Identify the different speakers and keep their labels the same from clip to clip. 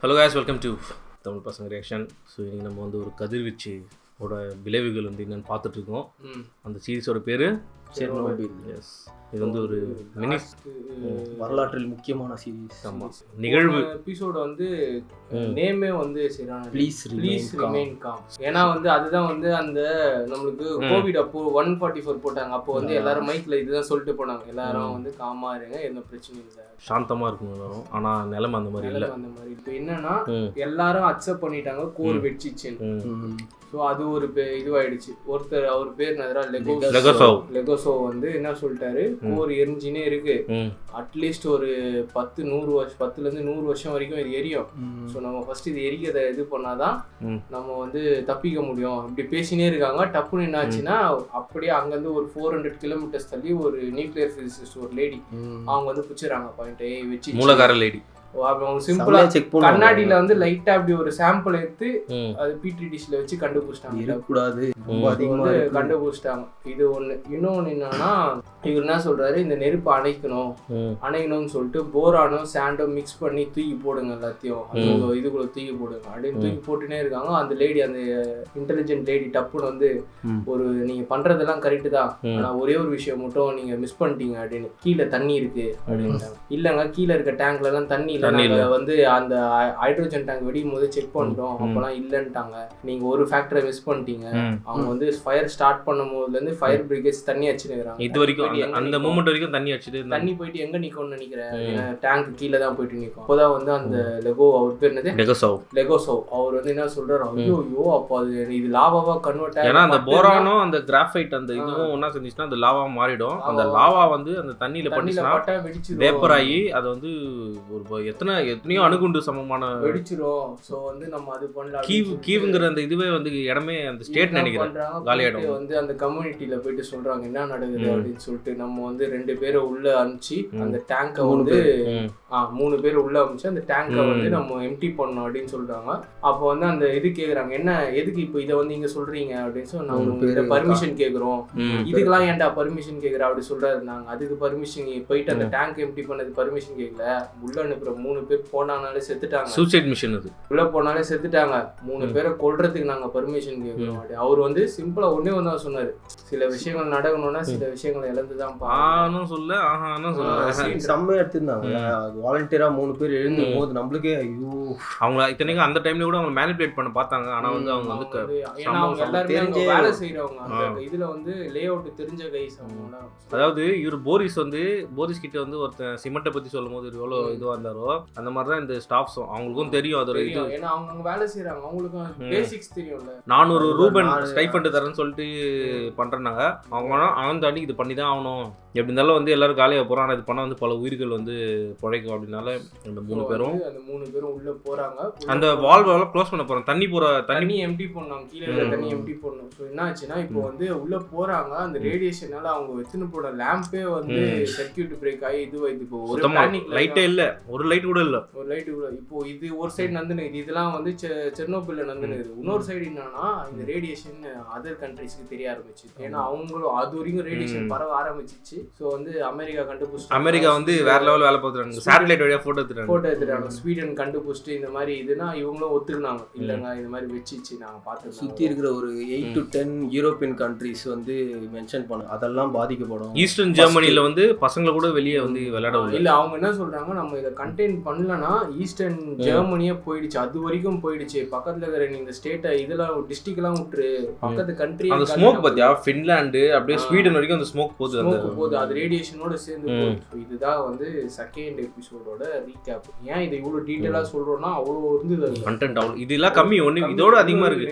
Speaker 1: Hello guys, welcome to Tamil பசங்க reaction. So இன்றைக்கி நம்ம வந்து ஒரு கதிர்வீச்சோட விளைவுகள் வந்து என்னென்னு பார்த்துட்ருக்கோம். அந்த சீரீஸோட பேர்
Speaker 2: Chernobyl.
Speaker 1: எஸ், இது வந்து ஒரு மினி
Speaker 2: வரலாற்றில் முக்கியமான சீரீஸ்.
Speaker 1: ஆமாம், நிகழ்வு
Speaker 3: எபிசோட வந்து நேமே வந்து சரியான
Speaker 2: ப்ளீஸ்
Speaker 3: ரிமைன் காம். ஏன்னா வந்து அதுதான் வந்து அந்த நம்மளுக்கு கோவிட் அப்போ 144 போட்டாங்க. அப்போ வந்து எல்லாரும் மைக்ல இதுதான் சொல்லிட்டு போனாங்க, எல்லாரும் வந்து காமா இருங்க, எந்த பிரச்சனையும் இல்லை,
Speaker 1: சாந்தமாக இருக்கும் எல்லாரும். ஆனால் நிலைமை அந்த மாதிரி இல்லை.
Speaker 3: அந்த மாதிரி இப்போ என்னன்னா எல்லாரும் அக்செப்ட் பண்ணிட்டாங்க கோர் வெடிச்சிச்சுன்னு. ஸோ அது ஒரு இதுவாயிடுச்சு. ஒருத்தர் அவர் பேர் லெகோசோவ் வந்து என்ன சொல்லிட்டாரு, கோர் எரிஞ்சினே இருக்கு, அட்லீஸ்ட் ஒரு 10-100 வருஷம், 10-100 வருஷம் வரைக்கும் இது எரியும். ஸோ நம்ம ஃபர்ஸ்ட் இது எரிக்கிறத இது பண்ணாதான் நம்ம வந்து தப்பிக்க முடியும். இப்படி பேசினே இருக்காங்க. டப்புன்னு என்ன ஆச்சுன்னா அப்படியே அங்கேருந்து ஒரு 400 கிலோமீட்டர்ஸ் தள்ளி ஒரு நியூக்ளியர் பிசிசிஸ்ட் ஒரு லேடி அவங்க வந்து பிடிச்சிடறாங்க. பாயிண்ட் வச்சு மூலகார லேடி அவங்க சிம்பிளா கண்ணாடியில வந்து லைட்டா அப்படி ஒரு சாம்பிள் எடுத்து அது பீட்ரி டிஷ்ல வச்சு கண்டுபிடிச்சிட்டாங்க. இது ஒண்ணு. இன்னொன்னு என்னன்னா இவர் என்ன சொல்றாரு, இந்த நெருப்பு அணைக்கணும்னு சொல்லிட்டு போரானும் சாண்டும் மிக்ஸ் பண்ணி தூக்கி போடுங்க, எல்லாத்தையும் இதுக்குள்ள தூக்கி போடுங்க அப்படின்னு தூக்கி போட்டுனே இருக்காங்க. அந்த லேடி, அந்த இன்டெலிஜென்ட் லேடி டப்புன்னு வந்து ஒரு நீங்க பண்றதெல்லாம் கரெக்ட் தான், ஆனா ஒரே ஒரு விஷயம் மட்டும் நீங்க மிஸ் பண்ணிட்டீங்க அப்படின்னு, கீழே தண்ணி இருக்கு அப்படின்ட்டாங்க. இல்லங்க, கீழே இருக்க டேங்க்ல எல்லாம் தண்ணி வந்து அந்த ஹைட்ரோஜன் டேங்க் வெடிக்கும் போது செக் பண்ணிட்டோம், அப்பெல்லாம் இல்லன்ட்டாங்க. நீங்க ஒரு ஃபேக்டரை மிஸ் பண்ணிட்டீங்க. அவங்க வந்து ஃபயர் ஸ்டார்ட் பண்ணும் போதுல இருந்து ஃபயர் பிரிகேட்ஸ் தண்ணி அடிச்சுக்கிறாங்க. இது வரைக்கும் அந்த மூமெண்ட் வரைக்கும் தண்ணி அடிச்சுட்டு தண்ணி போயிட்டு எங்க நிக்கும்னு நினைக்கிறேன், டேங்க் கீழே தான் போயிட்டு நிக்கும். அப்போதான் வந்து அந்த அவர் பேர் என்னது, லெகோசோவ் அவர் வந்து என்ன சொல்றாரு, ஐயோ அப்போ அது இது லாவாவா கன்வெர்ட் ஆகும்.
Speaker 1: ஏன்னா அந்த போரானும் அந்த கிராஃபைட் அந்த இதுவும் ஒன்னா செஞ்சுச்சுன்னா அந்த லாவா மாறிடும். அந்த லாவா வந்து அந்த தண்ணியில பட்டுச்சுன்னா வேப்பர் ஆகி அது வந்து ஒரு எத்தனையோ அணுகுண்டு சமமான வெடிச்சிரும். சோ வந்து நம்ம அது பண்ணலாம். கீவுங்கிற அந்த இதுவே வந்து இடமே அந்த ஸ்டேட் நினைக்கிறேன் காலியாயிடும்.
Speaker 3: வந்து அந்த கம்யூனிட்டில போயிட்டு சொல்றாங்க என்ன நடக்குது அப்படின்னு சொல்லிட்டு, நம்ம வந்து 2 பேரை உள்ள அனுப்பிச்சு அந்த டேங்கை வந்து 3 பேர் உள்ள அனுப்பிச்சு அந்த டேங்கை வந்து நம்ம எம்டி பண்ணணும் அப்படின்னு சொல்றாங்க. அப்போ வந்து அந்த இது கேக்குறாங்க, என்ன எதுக்கு இப்போ இதை வந்து இங்க சொல்றீங்க அப்படின்னு சொல்லி, நாங்க உங்ககிட்ட பர்மிஷன் கேக்குறோம், இதுக்கெல்லாம் ஏன்டா பர்மிஷன் கேக்குற அப்படி சொல்றாரு. நாங்க அதுக்கு பர்மிஷன் போயிட்டு அந்த டேங்க் எம்டி பண்ணது பர்மிஷன் கேட்கல, உள்ள அனுப்புற 3 பேர் போனாலே செத்துட்டாங்க.
Speaker 1: சூசைட் மிஷன் அது, உள்ள
Speaker 3: போனாலே செத்துட்டாங்க. 3 பேரை கொல்றதுக்கு நாங்க பர்மிஷன் கேட்கிறோம். அவர் வந்து சிம்பிளா ஒன்னே ஒண்ணா சொன்னாரு, சில விஷயங்கள் நடக்கணும்னா சில விஷயங்களை இழந்துதான்
Speaker 2: செம்மையா எடுத்திருந்தாங்க. வாலண்டியரா 3 பேர் எழுந்தும் போது நம்மளுக்கே ஐயோ,
Speaker 1: அவங்க இத்தனைக்கும் அந்த டைம்ல கூட அவங்க மேனிபுலேட் பண்ண பார்த்தாங்க. ஆனா வந்து அவங்க வந்து
Speaker 3: எல்லாருமே வேலை செய்யறவங்க, அந்த இதுல வந்து லே அவுட் தெரிஞ்ச கைஸ் அவங்க.
Speaker 1: அதாவது இவர் போரிஸ் கிட்ட வந்து ஒருத்தன் சிமெண்ட்டை பத்தி சொல்லும் போது எவ்வளவு இதுவா இருந்தாரோ அந்த மாதிரிதான் இந்த ஸ்டாஃப்ஸும் அவங்களுக்கும் தெரியும். அதோட இது
Speaker 3: ஏன்னா அவங்க வேலை செய்யறாங்க, அவங்களுக்கும் பேசிக்ஸ் தெரியும்ல.
Speaker 1: 400 ரூபன் ஸ்டைஃபண்ட் தரேன்னு சொல்லிட்டு பண்றாங்க. அவன் தாண்டி இது பண்ணி தான் ஆகணும். எப்படி இருந்தாலும் வந்து எல்லாரும் காலியாக போறோம். ஆனால் இது பண்ண வந்து பல உயிர்கள் வந்து பிழைக்கும். அப்படின்னால அந்த 3 பேரும்
Speaker 3: உள்ள போறாங்க.
Speaker 1: அந்த வால்வெல்லாம் க்ளோஸ் பண்ண போறாங்க. தண்ணி
Speaker 3: எம்டி பண்ணாங்க, கீழே தண்ணி எம்டி பண்ணணும். ஸோ என்ன ஆச்சுன்னா இப்போ வந்து உள்ள போறாங்க. அந்த ரேடியேஷனால அவங்க வச்சுன்னு போன லேம்பே வந்து சர்க்யூட் பிரேக் ஆகி இதுவாயிது. இப்போ ஒரு
Speaker 1: லைட்டே இல்ல, ஒரு லைட் கூட இல்ல,
Speaker 3: இப்போ இது ஒரு சைடு நந்துனுக்குது. இதெல்லாம் வந்து செர்னோபில்ல நந்துனுக்குது. இன்னொரு சைடு என்னன்னா இந்த ரேடியேஷன் அதர் கண்ட்ரிஸ்க்கு தெரிய ஆரம்பிச்சு. ஏன்னா அவங்களும் அது வரைக்கும் ரேடியேஷன் பரவ ஆரம்பிச்சிச்சு. ஸோ வந்து
Speaker 1: அமெரிக்கா வந்து வேற லெவல் வேலை பார்த்துறாங்க. சேட்டலைட் வழியா போட்டோ
Speaker 3: எடுத்துறாங்க. ஸ்வீடன் கண்டுபிடிச்சிட்டு இந்த மாதிரி இதுனா இவங்களும் ஒத்துக்கினாங்க, இல்லைங்க இந்த மாதிரி வச்சிச்சு நாங்கள் பார்த்து.
Speaker 2: சுற்றி இருக்கிற ஒரு 8 to 10 யூரோப்பியன் கண்ட்ரிஸ் வந்து மென்ஷன் பண்ண அதெல்லாம் பாதிக்கப்படும்.
Speaker 1: ஈஸ்டர்ன் ஜெர்மனில வந்து பசங்களை கூட வெளியே வந்து விளையாட
Speaker 3: இல்லை. அவங்க என்ன சொல்றாங்க, நம்ம இதை கண்டெயின் பண்ணலன்னா ஈஸ்டர்ன் ஜெர்மனியே போயிடுச்சு, அது வரைக்கும் போயிடுச்சு. பக்கத்துல இருக்கிற இந்த ஸ்டேட்டை இதெல்லாம் டிஸ்ட்ரிக்ட் எல்லாம் விட்டுரு, பக்கத்து கண்ட்ரி
Speaker 1: அந்த ஸ்மோக் பத்தியா ஃபின்லாந்து அப்படியே ஸ்வீடன் வரைக்கும் அந்த ஸ்மோக் போகுது.
Speaker 3: அது ரேடியேஷனோட சேர்ந்து போகுது. இதுதான் வந்து செகண்ட் எபிசோடோட ரீகேப். ஏன் இதை இவ்வளவு டீட்டெயிலா சொல்றோம்னா அவ்வளோ இருந்தது கண்டென்ட்.
Speaker 1: அவ்வளோ இதெல்லாம் கம்மி, ஒன்று இதோட அதிகமா இருக்கு.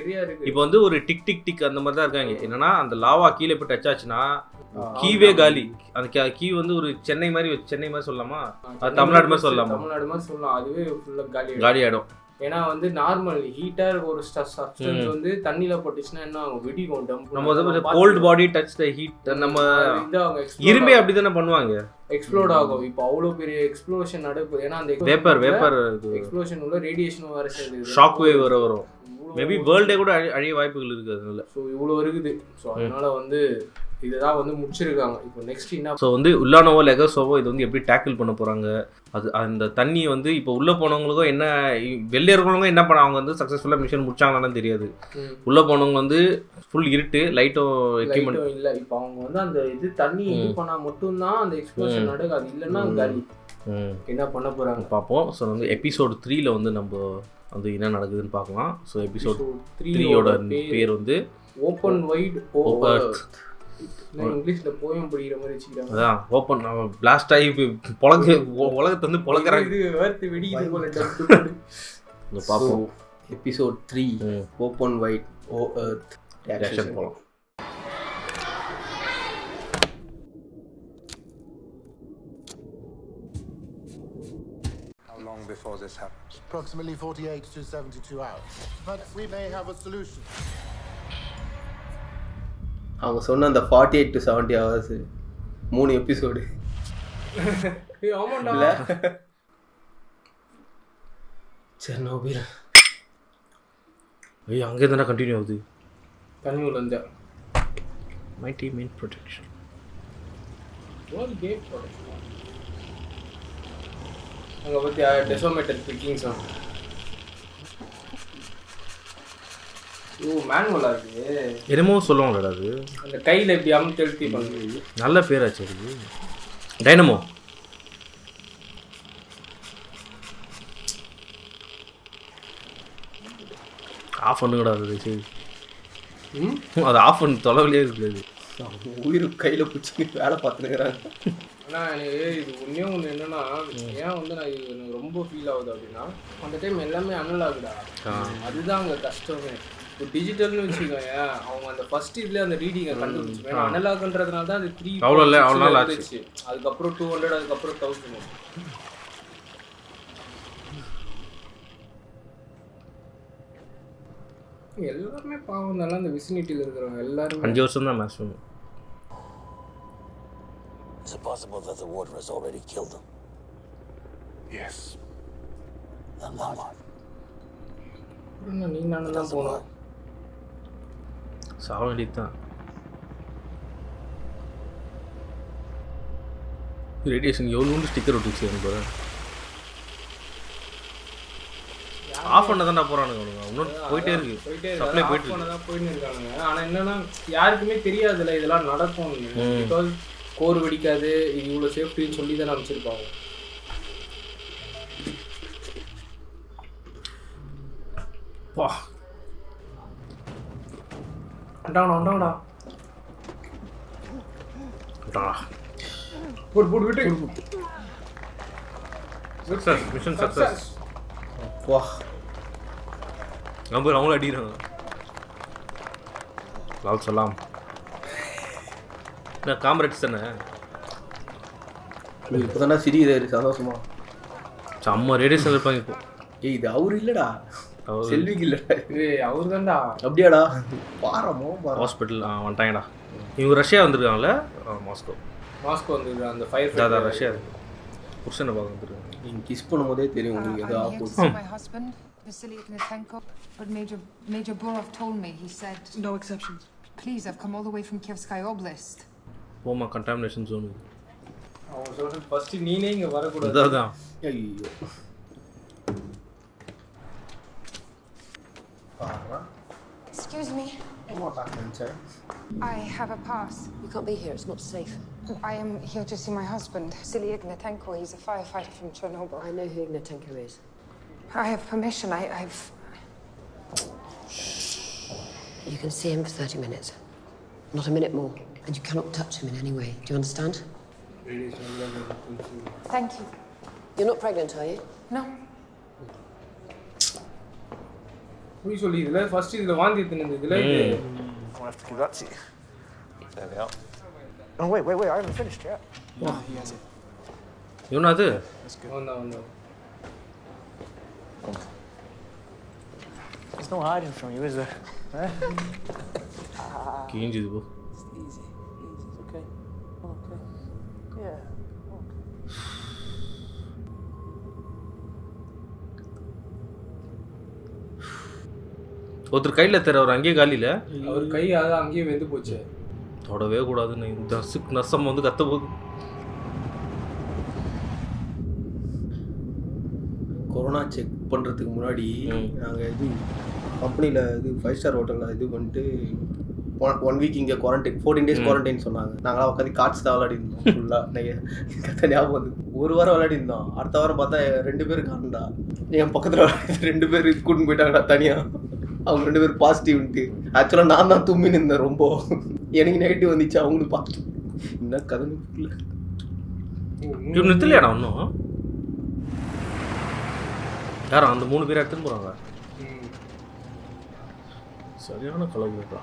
Speaker 1: இப்போ வந்து ஒரு டிக் அந்த மாதிரி தான் இருக்காங்க. என்னன்னா அந்த லாவா கீழே போய் டச் ஆச்சுன்னா கீவே காலி. அந்த கீ வந்து ஒரு சென்னை மாதிரி சொல்லலாமா, தமிழ்நாடு மாதிரி சொல்லலாம்.
Speaker 3: அதுவே ஃபுல்லா
Speaker 1: காலி ஆயிடும்.
Speaker 3: ஏன்னா வந்து நார்மல் ஹீட்டர் ஒரு சப்ஸ்டன்ஸ் வந்து தண்ணியில போட்டுச்சுன்னா என்ன ஆகும், வெடிக்கும்.
Speaker 1: நம்ம cold body touch the heat, நம்ம இரும்பே அப்படிதானே பண்ணுவாங்க,
Speaker 3: எக்ஸ்ப்ளோட் ஆகும். இப்போ அவ்வளோ பெரிய எக்ஸ்ப்ளோஷன் நடக்குது. ஏன்னா அந்த
Speaker 1: வேப்பர்
Speaker 3: எக்ஸ்ப்ளோஷன் உள்ள ரேடியேஷன் வர சேர்ந்து
Speaker 1: ஷாக் வேவ் வரும். மேபி வேர்ல்டே கூட அழிய வாய்ப்புகள் இருக்குது. அதனால
Speaker 3: ஸோ இவ்வளோ இருக்குது. ஸோ அதனால வந்து இதுதான் வந்து முடிச்சிருக்காங்க. இப்போ நெக்ஸ்ட் என்ன?
Speaker 1: ஸோ வந்து உள்ளானவோ லெகசோவோ இது வந்து எப்படி டேக்கிள் பண்ண போகிறாங்க, அது அந்த தண்ணி வந்து இப்போ உள்ளே போனவங்களுக்கும் என்ன வெளியே இருக்கிறவங்க என்ன பண்ண, அவங்க வந்து சக்ஸஸ்ஃபுல்லாக மிஷன் முடிச்சாங்கன்னு தெரியாது. உள்ளே போனவங்க வந்து ஃபுல் இருட்டு, லைட்டும் எக்யூப்மெண்ட்
Speaker 3: இல்லை. இப்போ அவங்க வந்து அந்த இது தண்ணி இது பண்ணால் மட்டும்தான் அந்த எக்ஸ்ப்ளோஷன் நடக்காது, இல்லைன்னா காலி. என்ன பண்ண போகிறாங்க பார்ப்போம். ஸோ வந்து எபிசோட் 3ல் வந்து நம்ம வந்து என்ன நடக்குதுன்னு பார்க்கலாம். ஸோ எபிசோட் 3யோட பேர் வந்து ஓப்பன் வைட் ஓவர்ட். இங்கிலீஷ்ல போயம் படிக்கிற மாதிரி வச்சுக்கிறாங்க. அதான் ஓப்பன் பிளாஸ்ட் ஆகி உலகத்தை வந்து பொழக்கிறாங்க. இது எர்த் வெடிக்குது போல இந்த பாப்போம்.
Speaker 2: Episode 3 open wide overt reaction போலாம்.
Speaker 4: How long before this happens?
Speaker 5: Approximately 48 to 72 hours. But we may have a solution.
Speaker 2: அவங்க சொன்ன அந்த 48 to 70 hours 3 எபிசோடு.
Speaker 3: ஆமாண்டா.
Speaker 2: செர்னோபில்
Speaker 1: அங்கே தானே கண்டினியூ ஆகுது.
Speaker 3: கன்யூல இருந்து
Speaker 1: my team in protection
Speaker 3: gate protection அங்கே பற்றி டெசோமேட்டர் பிக்கிங் சாங். ஓ மேனுவலா இருக்கு.
Speaker 1: என்னமோ சொல்லுவாங்கடா அது,
Speaker 3: அந்த கையில் எப்படி அமுத்தி எழுத்தி பண்ணுறது.
Speaker 1: நல்ல பேராச்சு இருக்கு. டைனமோ ஆஃப் பண்ணுங்கடா அது. சரி அது ஆஃப் பண்ணி தொலைவிலே இருக்குது.
Speaker 2: உயிர் கையில் பிடிச்சி வேலை பார்த்துருக்குறாங்க.
Speaker 3: ஆனால் எனக்கு இது ஒன்று என்னென்னா, ஏன் வந்து நான் இது எனக்கு ரொம்ப ஃபீல் ஆகுது அப்படின்னா, அந்த டைம் எல்லாமே அனல் ஆகுதா, அதுதான் அங்கே கஷ்டமே. இப்போ டிஜிட்டல்னு வச்சுக்கோங்க, அவங்க அந்த ஃபர்ஸ்ட் இதில் அந்த ரீடிங்கை கண்டுபிடிச்சு ஏன்னா அனலாகுன்றதுனால தான் அது 3
Speaker 1: அவ்வளோ ஆச்சு.
Speaker 3: அதுக்கப்புறம் 200, அதுக்கப்புறம் 1000. எல்லாருமே பாவம் தானே அந்த விசினிட்டியில் இருக்கிறவங்க எல்லாரும்.
Speaker 1: 5 வருஷம் தான் maximum.
Speaker 6: Is it possible that the water has already killed them?
Speaker 4: Yes.
Speaker 6: Then what?
Speaker 3: நீ நானும் தான் போனோம்.
Speaker 1: சாவ வேண்டியதுதான். ரேடியேஷன் எவ்வளோ ஸ்டிக்கர் ஒட்டிச்சு எனக்கு போகிறேன். ஆஃப் பண்ண தானே போகிறானுங்க அவனுங்க. இன்னும் போயிட்டே இருக்கு, சப்ளை போயிட்டு
Speaker 3: இருக்கானுங்க. ஆனால் என்னன்னா யாருக்குமே தெரியாதுல்ல இதெல்லாம் நடக்கும்னு. பிகாஸ் கோர் வெடிக்காது, இது இவ்வளோ சேஃப்டின்னு சொல்லி தான் அமைச்சிருப்பாங்க.
Speaker 1: வா
Speaker 3: அண்டாங்கடா போடு போடு விட்டு.
Speaker 1: Success, mission success.
Speaker 2: வா
Speaker 1: நம்ம அவங்கள அடிக்கிறாங்க. லால் சலாம். நான் காம்ரேட்ஸ் தானே.
Speaker 2: இப்போ தானே சிரிக்கிறாரு சந்தோஷமா.
Speaker 1: செம்ம ரேடியேஷன் இருப்பாங்க இப்போ.
Speaker 2: இது அவரு இல்லைடா, செல்விக்கு இல்லைடா,
Speaker 3: இது அவரு தான்டா.
Speaker 2: அப்படியாடா? பாரமோ
Speaker 1: ஹாஸ்பிட்டல் வந்துட்டாங்கடா. இவங்க ரஷ்யா வந்துருக்காங்களே. மாஸ்கோ
Speaker 3: வந்துருக்காங்க. அந்த ஃபயர்
Speaker 1: தாதா ரஷ்யா புருஷனை பார்க்க வந்துருக்காங்க.
Speaker 2: நீங்கள் கிஸ் பண்ணும்போதே தெரியும் உங்களுக்கு ஏதோ opposite.
Speaker 7: Vasily but Major Borov told me, he said
Speaker 8: no exceptions.
Speaker 7: Please, I've come all the way from Kievskaya Oblast.
Speaker 1: போமா கண்டாமினேஷன் ஜோன்.
Speaker 3: அவன் சொல்றது ஃபர்ஸ்ட் நீனே இங்க வர கூடாது.
Speaker 1: அதான்.
Speaker 2: ஐயோ
Speaker 7: Excuse me.
Speaker 2: what happened, sir?
Speaker 7: I have a pass.
Speaker 8: You can't be here, it's not safe.
Speaker 7: I am here to see my husband, Vasily Ignatenko. He's a firefighter from Chernobyl.
Speaker 8: I know who Ignatenko is.
Speaker 7: I have permission. I've...
Speaker 8: You can see him for 30 minutes. Not a minute more. And you cannot touch him in any way. Do you understand?
Speaker 7: Thank you.
Speaker 8: You're not pregnant, are you?
Speaker 7: No.
Speaker 3: போய் சொல்லி இதுல first இதுல வாந்தி எடுத்துனது இதுல இது.
Speaker 4: I'll have to give that to you. There we are. Oh wait, I haven't finished yet.
Speaker 1: Oh, he has it. இவனா அது?
Speaker 3: வந்தா.
Speaker 4: There's no hiding from you, is there?
Speaker 1: கீஞ்சுது போ.
Speaker 4: Easy. It's okay. Okay. Yeah.
Speaker 1: ஒருத்தர் கையில் தர அவர் அங்கேயே காலியில்
Speaker 3: அவர் கை அங்கேயே வெந்து போச்சு.
Speaker 1: தொடவே கூடாதுன்னு நர்சம் வந்து கத்த போகுது.
Speaker 2: கொரோனா செக் பண்ணுறதுக்கு முன்னாடி நாங்கள் இது கம்பெனியில் இது 5 ஸ்டார் ஹோட்டலில் இது பண்ணிட்டு 1 வீக் இங்கே குவாரண்டைன் 14 days குவாரண்டைன் சொன்னாங்க. நாங்களாம் உட்காந்து கார்ட்ஸ் தான் விளையாடி இருந்தோம் ஃபுல்லாக. ஞாபகம் வந்து ஒரு வாரம் விளையாடி இருந்தோம். அடுத்த வாரம் பார்த்தா 2 பேர் காணுண்டா. என் பக்கத்தில் 2 பேர் கூட்டின்னு போயிட்டாங்கடா தனியாக. அவங்க 2 பேர் பாசிட்டிவ்ன்ட்டு. ஆக்சுவலாக நான் தான் தும்மின்னு இருந்தேன் ரொம்ப. எனக்கு நெகட்டிவ் வந்துச்சு, அவங்களுக்கு பாசிட்டிவ். என்ன கதை இல்லை
Speaker 1: நிறுத்தலையாடா ஒன்றும். யாரும் அந்த 3 பேர் எடுத்துன்னு போகிறாங்க. சரியான கலவு.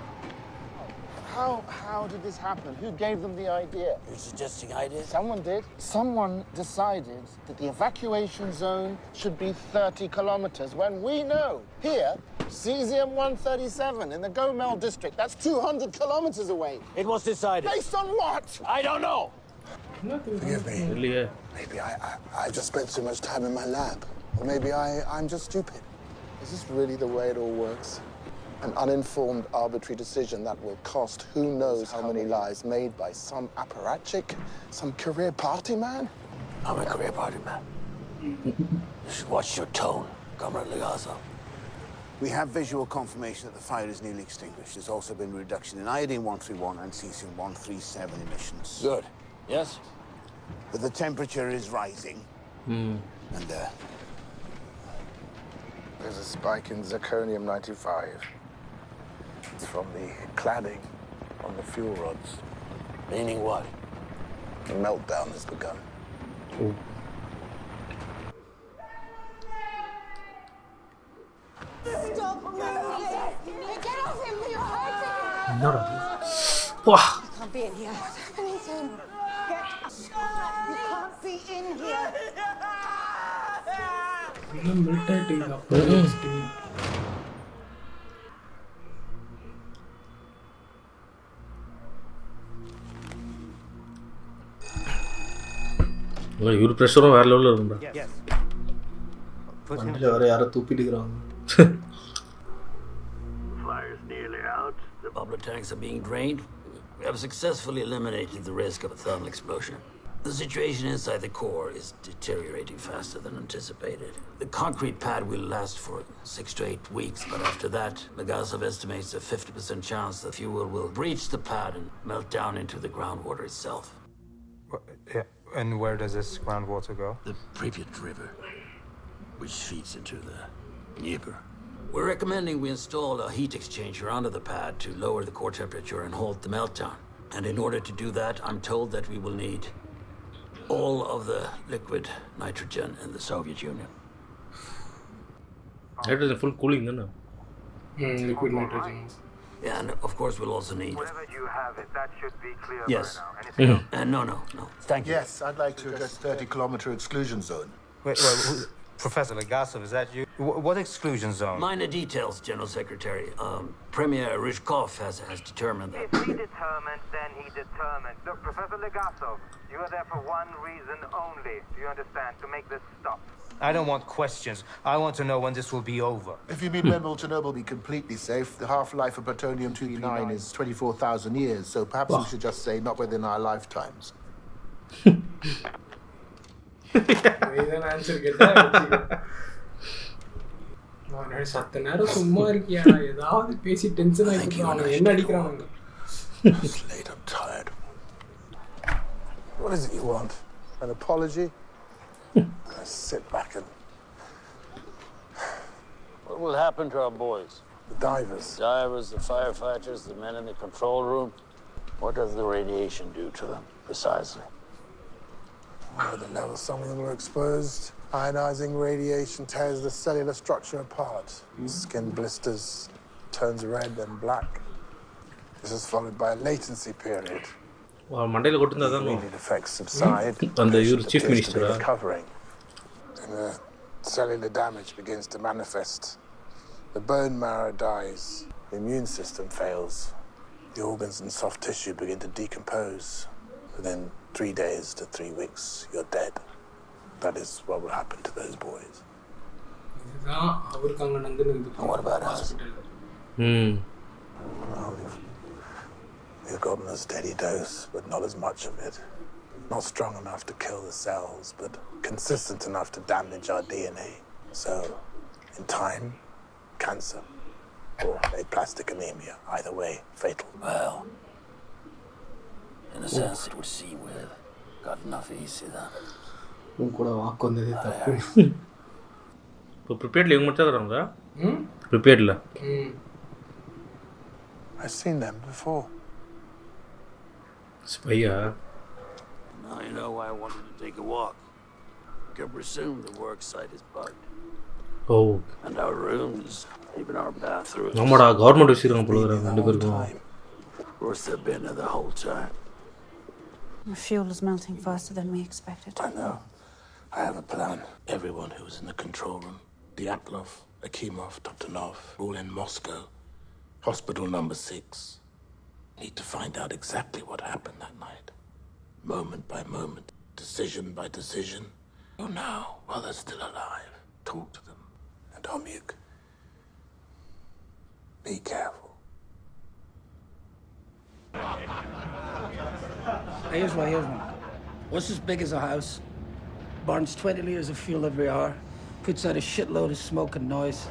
Speaker 5: How did this happen? Who gave them the idea?
Speaker 6: You're suggesting I did?
Speaker 5: Someone did. Someone decided that the evacuation zone should be 30 kilometers when we know here, cesium-137 in the Gomel district, that's 200 kilometers away.
Speaker 6: It was decided.
Speaker 5: Based on what?
Speaker 6: I don't know.
Speaker 4: Forgive me.
Speaker 1: இல்லையே.
Speaker 4: Maybe I just spent too much time in my lab. Or maybe I'm just stupid. Is this really the way it all works? An uninformed, arbitrary decision that will cost who knows how many lives made by some apparatchik, some career party man?
Speaker 6: I'm a career party man. You should watch your tone, Comrade Legasov.
Speaker 9: We have visual confirmation that the fire is nearly extinguished. There's also been a reduction in iodine-131 and cesium-137 emissions.
Speaker 6: Good. Yes?
Speaker 9: But the temperature is rising. And
Speaker 4: There's a spike in zirconium-95. It's from the cladding on the fuel rods.
Speaker 6: Meaning what?
Speaker 4: The meltdown has begun.
Speaker 7: Stop moving! Get off him! You're hurting him!
Speaker 1: என்னடா வா.
Speaker 7: You can't be in here. What's happening to him? You can't be in here.
Speaker 1: இவர் ப்ரெஷரும் வேற லெவலில் இருக்குண்டா.
Speaker 2: வண்டியில் வேறு யாரோ தூப்பிட்டு இருக்கிறாங்க.
Speaker 6: Fire's nearly out. The bubbler tanks are being drained. We have successfully eliminated the risk of a thermal explosion. The situation inside the core is deteriorating faster than anticipated. The concrete pad will last for 6 to 8 weeks, but after that, Legasov estimates a 50% chance the fuel will breach the pad and melt down into the groundwater itself.
Speaker 10: Yeah. And where does this groundwater go?
Speaker 6: The Pripyat River, which feeds into the Dnieper. We're recommending we install a heat exchanger onto the pad to lower the core temperature and halt the meltdown. And in order to do that, I'm told that we will need all of the liquid nitrogen in the Soviet Union.
Speaker 1: Nitrogen full cooling தானே.
Speaker 3: Liquid nitrogen.
Speaker 6: Yeah, and of course we'll also need...
Speaker 11: Wherever you have it, that should be clear
Speaker 6: Yes.
Speaker 11: by now. Anything else?
Speaker 6: No. Thank you.
Speaker 5: Yes, I'd like to address 30-kilometer exclusion zone.
Speaker 10: Wait, Professor Legasov, is that you? What exclusion zone?
Speaker 6: Minor details, General Secretary. Premier Ryzhkov has determined that...
Speaker 11: If he determined, then he determined. Look, Professor Legasov, you are there for one reason only. Do you understand? To make this stop.
Speaker 10: I don't want questions. I want to know when this will be over.
Speaker 5: If you mean when will Chernobyl be completely safe, the half-life of plutonium-239 is 24,000 years, so perhaps we should just say not within our lifetimes.
Speaker 3: இதான் answer கேட்டா நான் சத்த நேரம் சும்மா இருக்கியா, ஏதாவது பேசி tension ஆகிட்டு அவனுக்கு என்ன அடிக்கிறானுங்க.
Speaker 4: It's late, I'm tired. What is it you want? An apology? Sit back and...
Speaker 6: What will happen to our boys?
Speaker 4: The divers.
Speaker 6: The divers, the firefighters, the men in the control room. What does the radiation do to them, precisely?
Speaker 4: At the level some of them were exposed, ionizing radiation tears the cellular structure apart. Skin blisters, turns red and black. This is followed by a latency period.
Speaker 1: மண்டையில் கொட்டுந்தா தான்
Speaker 4: Immediate effects subside.
Speaker 1: அந்த இவர் chief மினிஸ்டரா
Speaker 4: Recovering. And the cellular damage begins to manifest. The bone marrow dies. The immune system fails. The organs and soft tissue begin to decompose. Within 3 days to 3 weeks, you're dead. That is what will happen to those boys.
Speaker 3: இதுதான் அவருக்கு அங்கே நடந்துன்னு
Speaker 6: What about us?
Speaker 4: We've gotten a steady dose, but not as much of it. Not strong enough to kill the cells, but consistent enough to damage our DNA. So, in time, cancer. Or aplastic anemia. Either way, fatal.
Speaker 6: Well, in a sense, it would seem we've got enough easy then.
Speaker 2: கூட வாக்கு வந்ததே தப்பு.
Speaker 1: இப்போ ப்ரிப்பேர்டில் இவங்க மட்டும் இருக்கிறாங்க. ப்ரிப்பேர்டில்
Speaker 4: I've seen them before.
Speaker 1: ஸ்பையா?
Speaker 6: Now you know why I wanted to take a walk. You can presume the work site is bugged.
Speaker 1: Oh.
Speaker 6: And our rooms, even our bathrooms.
Speaker 1: ஆமாடா, government வச்சிருக்காங்க போல இருக்கிறாங்க ரெண்டு பேருக்கும்.
Speaker 6: Worse they've been there the whole time.
Speaker 12: The fuel is melting faster than we expected.
Speaker 4: I know. I have a plan. Everyone who was in the control room, Dyatlov, Akimov, Toptunov, all in Moscow. Hospital number 6. Need to find out exactly what happened that night. Moment by moment, decision by decision. Oh, now, while they're still alive, talk to them. And Khomyuk, be careful.
Speaker 13: Here's one. What's as big as a house? Burns 20 liters of fuel every hour, puts out a shitload of smoke and noise,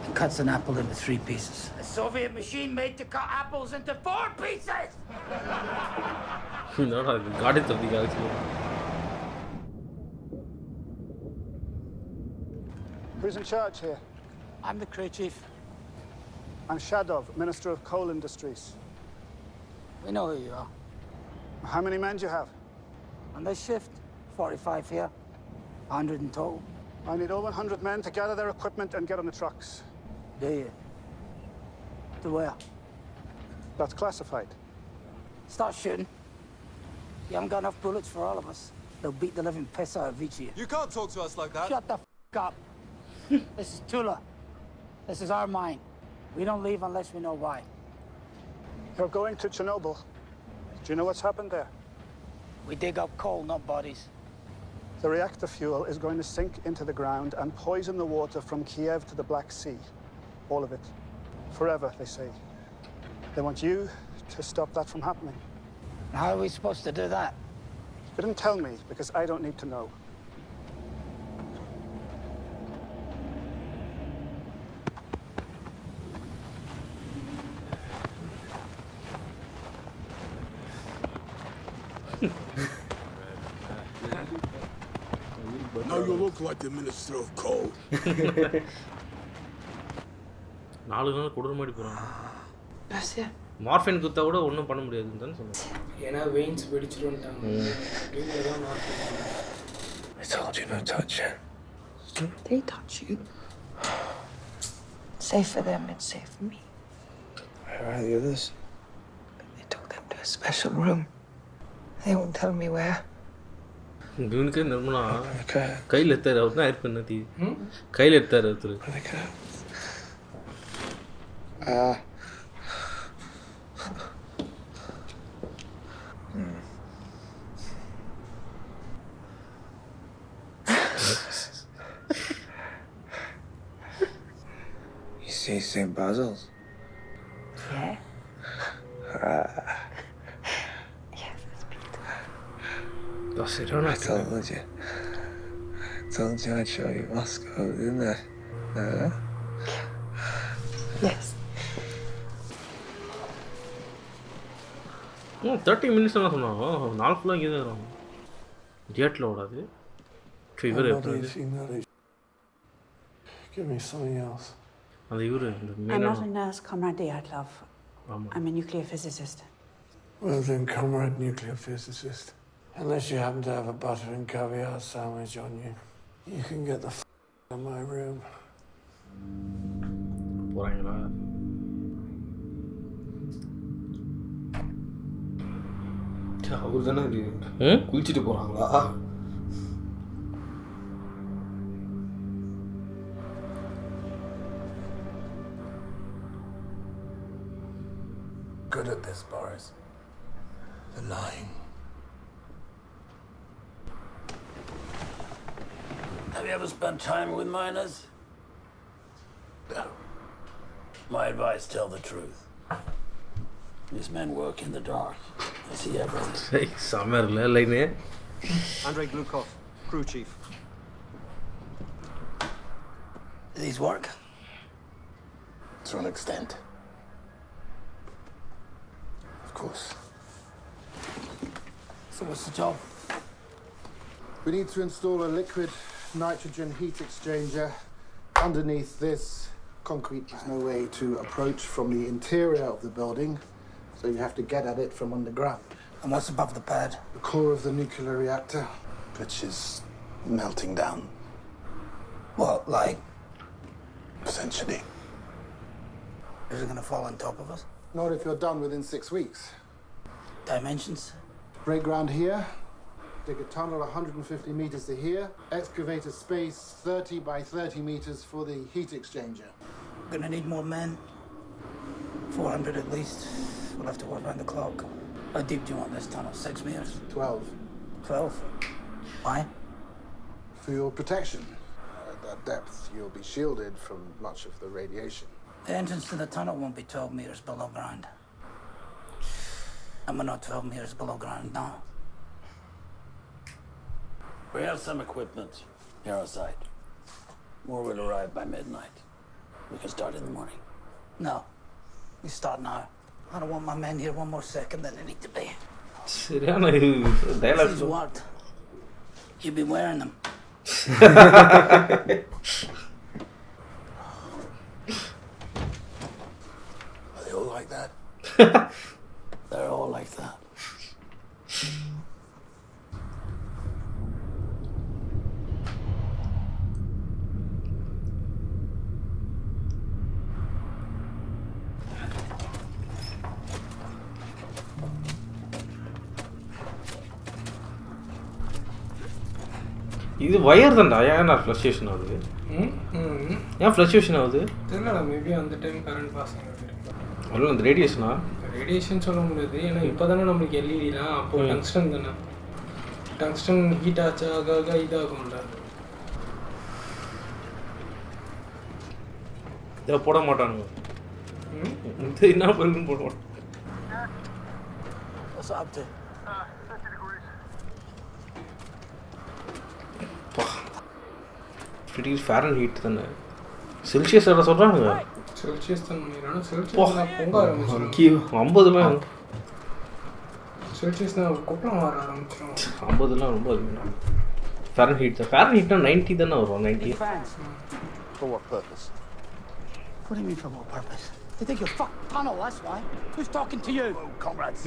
Speaker 13: and cuts an apple into 3 pieces. A Soviet machine made to cut apples into 4 pieces!
Speaker 1: என்னடா இது காடி தப்பி காட்சி.
Speaker 14: Who's in charge here?
Speaker 13: I'm the crew chief.
Speaker 14: I'm Shadov, Minister of Coal Industries.
Speaker 13: We know who you are.
Speaker 14: How many men do you have?
Speaker 13: On this shift, 45 here, 100 in total.
Speaker 14: I need over 100 men to gather their equipment and get on the trucks.
Speaker 13: Do you? To where?
Speaker 14: That's classified.
Speaker 13: Start shooting. You haven't got enough bullets for all of us. They'll beat the living piss out of each of you.
Speaker 10: You can't talk to us like that.
Speaker 13: Shut the f*** up. This is Tula. This is our mine. We don't leave unless we know why.
Speaker 14: You're going to Chernobyl. Do you know what's happened there?
Speaker 13: We dig up coal, not bodies.
Speaker 14: The reactor fuel is going to sink into the ground and poison the water from Kiev to the Black Sea. All of it. Forever, they say. They want you to stop that from happening.
Speaker 13: How are we supposed to do that?
Speaker 14: You didn't tell me because I don't need to know.
Speaker 4: Now you look like the Minister of Coal.
Speaker 1: 4 நாள் கொடூரமாடி போகிறாங்க. Morphine குத்தா கூட ஒன்றும் பண்ண முடியாதுன்னு தான் சொன்னேன்.
Speaker 3: ஏன்னா veins வெடிச்சிருந்துட்டாங்க.
Speaker 4: I told you no touching.
Speaker 12: They touch you. Safe for them, it's safe for me.
Speaker 4: Where are the others?
Speaker 12: They took them to a special room. They won't tell me where.
Speaker 1: இவனுக்கு நிர்மலா கையில் எடுத்தார். அவர் தான் இருப்பேன் நத்தி கையில் எடுத்தார் ஒருத்தர்.
Speaker 4: You see St. Basil's?
Speaker 12: Yeah. Yes, it's beautiful.
Speaker 1: I
Speaker 4: told you. I told you I'd show you Moscow, didn't I?
Speaker 12: Yes.
Speaker 1: 30 minutes தான் சொன்னாங்க. 4 ஃபுல்லாக இங்கே தான் வரும். தியேட்டரில் ஓடாது. இவர்
Speaker 4: Give me something else.
Speaker 1: அந்த இவர்
Speaker 12: I'm not a nurse, Comrade Dyatlov. I'm a nuclear physicist.
Speaker 4: Well then, comrade nuclear physicist. Unless you happen to have a butter and caviar sandwich on you, you can get the out of my room.
Speaker 1: போகிறாங்களா?
Speaker 2: அவர் தானே இது குளிச்சுட்டு போகிறாங்களா?
Speaker 4: Good at this, Boris. The lying.
Speaker 6: Have you ever spent time with miners?
Speaker 4: No.
Speaker 6: My advice, tell the truth. These men work in the dark. I see everything.
Speaker 1: Hey, summer line.
Speaker 15: Andrei Glukov, crew chief.
Speaker 6: Do these work?
Speaker 9: To an extent. Of course.
Speaker 6: So what's the job?
Speaker 5: We need to install a liquid nitrogen heat exchanger underneath this concrete. There's no way to approach from the interior of the building, so you have to get at it from underground.
Speaker 6: And what's above the pad?
Speaker 5: The core of the nuclear reactor.
Speaker 9: Which is melting down,
Speaker 6: What, like,
Speaker 9: essentially.
Speaker 6: is it gonna fall on top of us?
Speaker 5: Not if you're done within 6 weeks.
Speaker 6: Dimensions?
Speaker 5: Break ground here. Dig a tunnel 150 meters to here. Excavate a space 30 by 30 meters for the heat exchanger.
Speaker 6: Gonna need more men. 400 at least. We'll have to work around the clock. How deep do you want this tunnel? 6 meters?
Speaker 5: 12.
Speaker 6: 12? Why?
Speaker 5: For your protection. At that depth, you'll be shielded from much of the radiation.
Speaker 6: The entrance to the tunnel won't be 12 meters below ground. And we're not 12 meters below ground now. We have some equipment here outside. More will arrive by midnight. We can start in the morning. No. We start now. I don't want my men here one more second than they need to be.
Speaker 1: சரியான dialogue.
Speaker 6: These worked. You've been wearing them.
Speaker 9: Are they all like that?
Speaker 6: They're all like that.
Speaker 1: இது wire தான்டா. ஏன் fluctuation ஆகுது? ஏன் fluctuation ஆகுது?
Speaker 3: தெரியலடா, maybe அந்த time current pass ஆகிருக்கு.
Speaker 1: அவ்வளோ அந்த ரேடியேஷனா?
Speaker 3: ரேடியேஷன் சொல்ல முடியாது, ஏன்னா இப்போ தானே நம்மளுக்கு எல்இடிலாம், அப்போ டங்ஸ்டன் தானே. டங்ஸ்டன் ஹீட் ஆச்சா ஆக இதாகும்ல.
Speaker 1: இதை போட மாட்டானுங்க. என்ன பண்ணுன்னு போட மாட்டான்.
Speaker 6: What's up to?
Speaker 11: 50 degrees.
Speaker 1: Fahrenheit தானே. செல்சியஸ் சொல்கிறாங்க.
Speaker 3: செல்சியஸ் தான் நினைக்கிறேன். செல்சியஸ் பொங்க ஆரம்பிச்சிடும்.
Speaker 1: 50
Speaker 3: செல்சியஸ் தான் கொப்பளம் வர ஆரம்பிச்சிடும்.
Speaker 1: 50 ரொம்ப அதிகம். ஃபாரன்ஹீட் தான். ஃபாரன்ஹீட்னா 90 தானே வரும். 90.
Speaker 9: For what purpose?
Speaker 6: What do you mean for what purpose? They think you're fuck tunnel, that's why. Who's talking to you?
Speaker 9: Oh, comrades.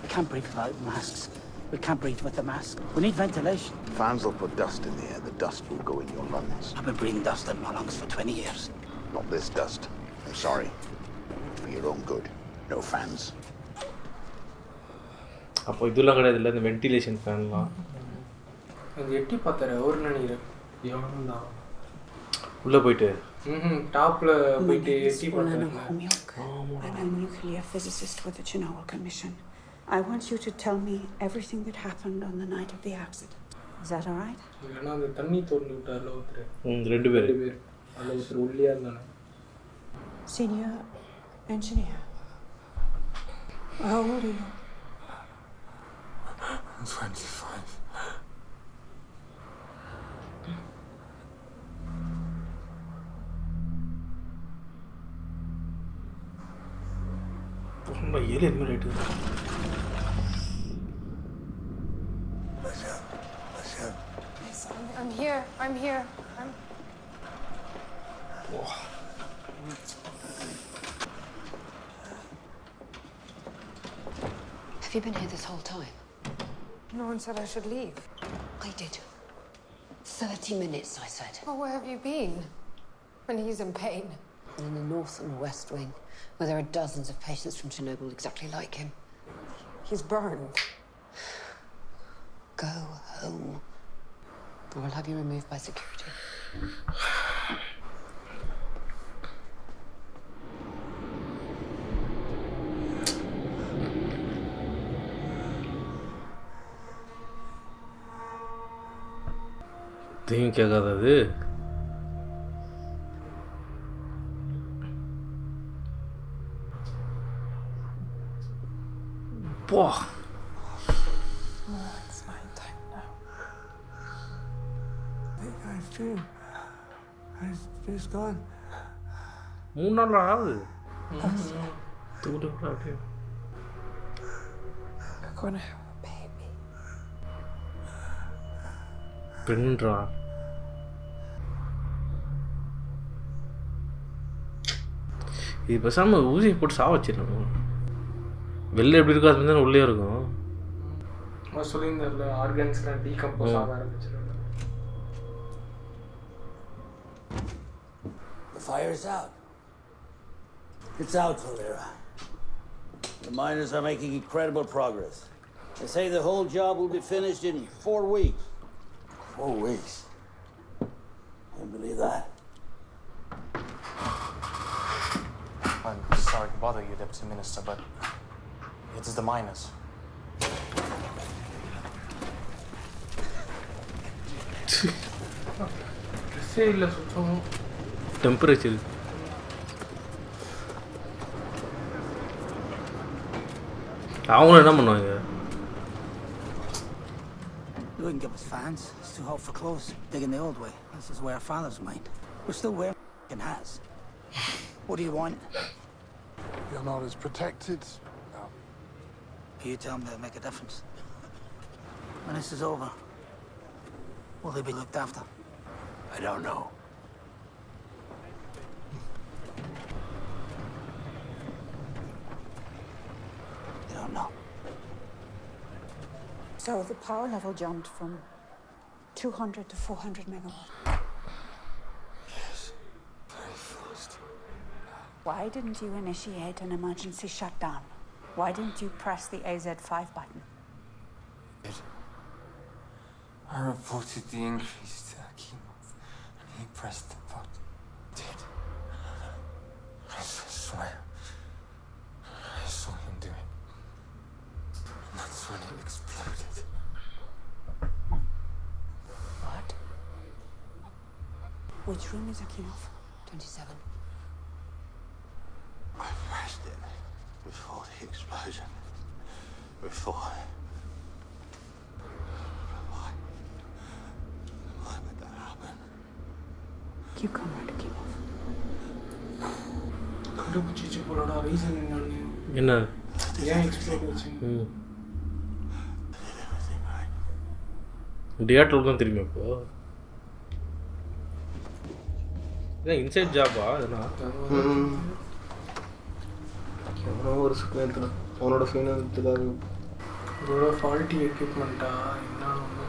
Speaker 6: We can't breathe without masks. We can't breathe with the mask. We need ventilation.
Speaker 9: Fans will put dust in the air. The dust will go in your lungs.
Speaker 6: I've been breathing dust in my lungs for 20 years.
Speaker 9: Not this dust. I'm sorry. For your own good. No fans.
Speaker 1: அப்போ இதெல்லாம் கிடையாது இல்லை, இந்த ventilation ஃபேன்லாம்.
Speaker 3: அது எட்டி பார்த்தாரு அவர் நினைக்கிறேன். எவனும் தான்
Speaker 1: உள்ளே போயிட்டு
Speaker 3: டாப்ல போயிட்டு எட்டி பார்த்தாரு.
Speaker 7: Khomyuk. I'm a nuclear physicist with the Chernobyl Commission. I want you to tell me everything that happened on the night of the accident. Is that all right?
Speaker 3: இல்லைன்னா அந்த தண்ணி திறந்து விட்டார்ல ஒருத்தர்.
Speaker 1: 2 பேர்.
Speaker 3: அதில் ஒருத்தர் உள்ளியாக இருந்தானே.
Speaker 7: Senior engineer. How old are you?
Speaker 4: I'm 25.
Speaker 1: ரொம்ப ஏலியன் மாதிரி ஆயிட்டு.
Speaker 7: Yes, I'm here. I'm here.
Speaker 8: Have you been here this whole time?
Speaker 7: No one said I should leave.
Speaker 8: I did. 30 minutes, I said.
Speaker 7: Well, where have you been? When he's in pain.
Speaker 8: In the north and west wing, where there are dozens of patients from Chernobyl exactly like him.
Speaker 7: He's burned.
Speaker 8: Go home, or I'll have you removed by security.
Speaker 1: இதையும் கேட்காதது. Whoa.
Speaker 12: It's night time now. I feel he's gone.
Speaker 1: 3 நாள் ஆகுது. தூடுறா அப்படியே.
Speaker 12: We're gonna have a baby.
Speaker 1: பெண்றா. இது பேசாமல் ஊசி போட்டு சாவச்சிடணும். வெளில எப்படி இருக்கோ அது மாதிரி உள்ளே இருக்கும்.
Speaker 3: சொல்லியிருந்தார்ல ஆர்கன்ஸ்லாம் டீகம்போஸ் ஆக ஆரம்பிச்சிடும்.
Speaker 6: The fire is out. It's out, Valera. The miners are making incredible progress. They say the whole job will be finished in 4 weeks. 4 weeks? Can you believe that?
Speaker 16: I'm sorry to bother you, Deputy Minister, but it's the miners.
Speaker 3: ட்ரெஸ்ஸே இல்லை சுத்தம்.
Speaker 1: Temperature அவங்க என்ன பண்ணுவாங்க?
Speaker 13: You wouldn't give us fans. It's too hot for clothes. Digging the old way. This is where our fathers mined. We're still wearing hats. What do you want?
Speaker 5: You're not as protected. No.
Speaker 13: You tell me it'll make a difference. When this is over, will they be looked after?
Speaker 6: I don't know. You don't know.
Speaker 7: So the power level jumped from 200 to 400 megawatt.
Speaker 12: Yes. Very fast.
Speaker 7: Why didn't you initiate an emergency shutdown? Why didn't you press the AZ5 button?
Speaker 12: I reported the increase to Akimov, and he pressed the button. Did. I swear. I saw him do it. And that's when it exploded.
Speaker 7: What? Which room is Akimov?
Speaker 8: 27.
Speaker 9: I pressed it before the explosion. Before. Why would that happen?
Speaker 7: You come right, Akimov.
Speaker 3: கண்டுபிடிச்சி போலடா reason என்னன்னு.
Speaker 1: என்ன
Speaker 3: ஏன் explode ஆச்சு?
Speaker 1: டியாட்லோவ் தான் தெரியுமா இப்போ? இதான் inside ஜாபா அதெல்லாம்?
Speaker 2: எவனோ ஒரு சுயத்தில் அவனோட சுயநலத்தில் அது
Speaker 3: இதோட ஃபால்ட்டி எக்யூப்மெண்ட்டா என்ன ஒன்றும்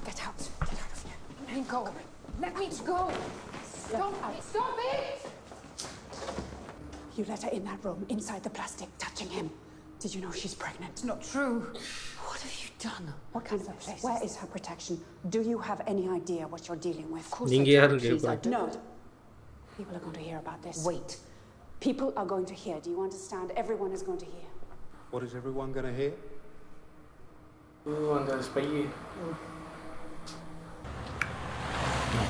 Speaker 7: Get out. Get out of here. Let me go. Let me go. Stop it. Stop it. You let her in that room, inside the plastic, touching him. Did you know she's pregnant?
Speaker 8: It's not true. What have you done?
Speaker 7: What kind of a place? Where is her protection? Do you have any idea what you're dealing with? Of course
Speaker 1: நீங்க யாரும் கேட்கல.
Speaker 7: No. People are going to hear about this. Wait. People are going to hear. Do you understand? Everyone is going to hear.
Speaker 15: What is everyone going to hear?
Speaker 3: அந்த spy.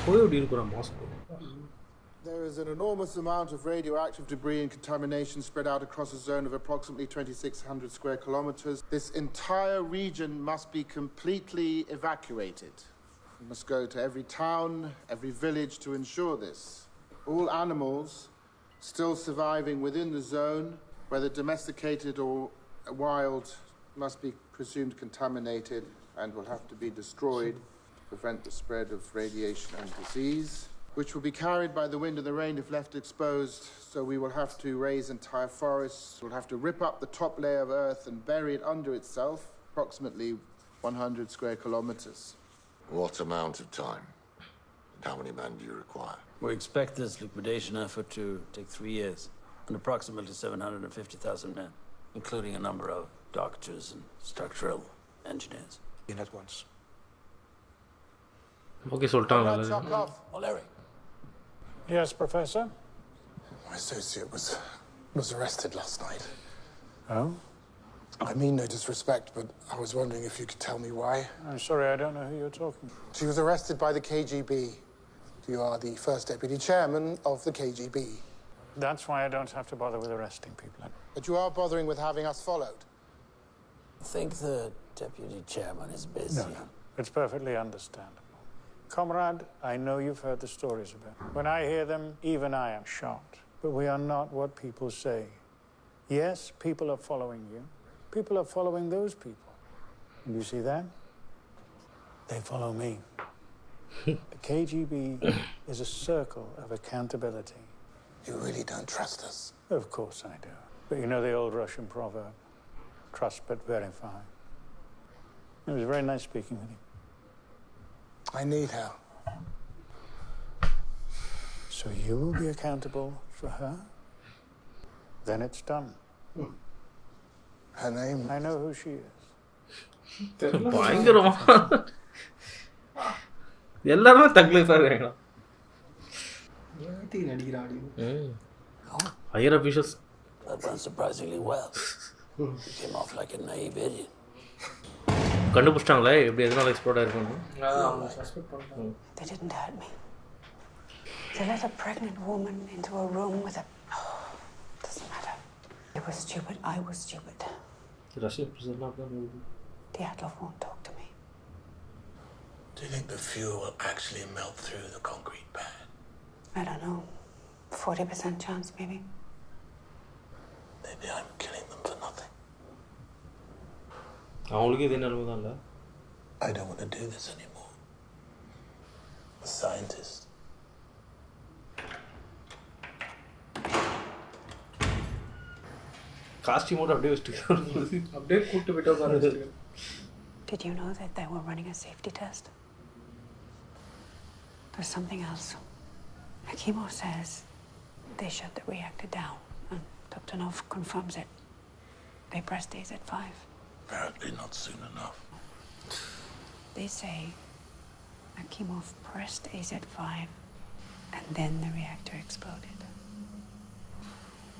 Speaker 1: போய் எப்படி இருக்கிறான் Moscow?
Speaker 5: There is an enormous amount of radioactive debris and contamination spread out across a zone of approximately 2,600 square kilometers. This entire region must be completely evacuated. We must go to every town, every village to ensure this. All animals still surviving within the zone, whether domesticated or wild, must be presumed contaminated and will have to be destroyed to prevent the spread of radiation and disease, which will be carried by the wind and the rain if left exposed. So we will have to raise entire forests. We'll have to rip up the top layer of earth and bury it under itself, approximately 100 square kilometers.
Speaker 4: What amount of time? And how many men do you require?
Speaker 6: We expect this liquidation effort to take 3 years and approximately 750,000 men, including a number of doctors and structural engineers.
Speaker 15: In at once.
Speaker 1: Okay சொல்லிட்டாங்க.
Speaker 6: O'Leary.
Speaker 14: Yes, Professor?
Speaker 4: My associate was arrested last night.
Speaker 14: Oh?
Speaker 4: I mean no disrespect, but I was wondering if you could tell me why.
Speaker 14: I'm sorry, I don't know who you're talking to.
Speaker 4: She was arrested by the KGB. You are the first deputy chairman of the KGB.
Speaker 14: That's why I don't have to bother with arresting people.
Speaker 5: But you are bothering with having us followed.
Speaker 6: I think the deputy chairman is busy.
Speaker 14: No. It's perfectly understandable. Comrade, I know you've heard the stories about it. When I hear them, even I am shocked. But we are not what people say. Yes, people are following you. People are following those people. And you see them? They follow me. The KGB is a circle of accountability.
Speaker 9: You really don't trust us?
Speaker 14: Of course I do. But you know the old Russian proverb, trust but verify. It was very nice speaking with you.
Speaker 9: I need her.
Speaker 14: So you will be accountable for her? Then it's done.
Speaker 9: Her name?
Speaker 14: I know who she is.
Speaker 1: பயங்கரமா எல்லாருமே தக்லீஃபா இருக்காங்க.
Speaker 2: ஏத்தி நடிக்கிறாடி.
Speaker 1: Higher officials.
Speaker 6: That went surprisingly well. You came off like a naive idiot.
Speaker 1: கண்டுபிடிச்சிட்டாங்களே எப்படி எதனால explode ஆயிருக்கும்.
Speaker 7: They didn't hurt me. They let a pregnant woman into a room with a... doesn't matter. It was stupid. I was stupid.
Speaker 1: Russian prisoner of the movie.
Speaker 7: Dyatlov won't talk to me.
Speaker 9: Do you think the fuel will actually melt through the concrete pad?
Speaker 7: I don't know. 40% chance, maybe.
Speaker 9: Maybe I'm killing them for nothing.
Speaker 1: அவங்களுக்கு இதே நிலைமை தான் இல்லை.
Speaker 9: I don't want to do this anymore. A scientist.
Speaker 1: காஸ்டியூமோட அப்படியே வச்சுட்டு
Speaker 3: அப்படியே கூட்டு போயிட்டு உட்காந்து.
Speaker 7: Did you know that they were running a safety test? There's something else. Akimov says they shut the reactor down, and Toptunov confirms it. They pressed AZ-5.
Speaker 9: Apparently not soon enough.
Speaker 7: They say Akimov pressed AZ-5, and then the reactor exploded.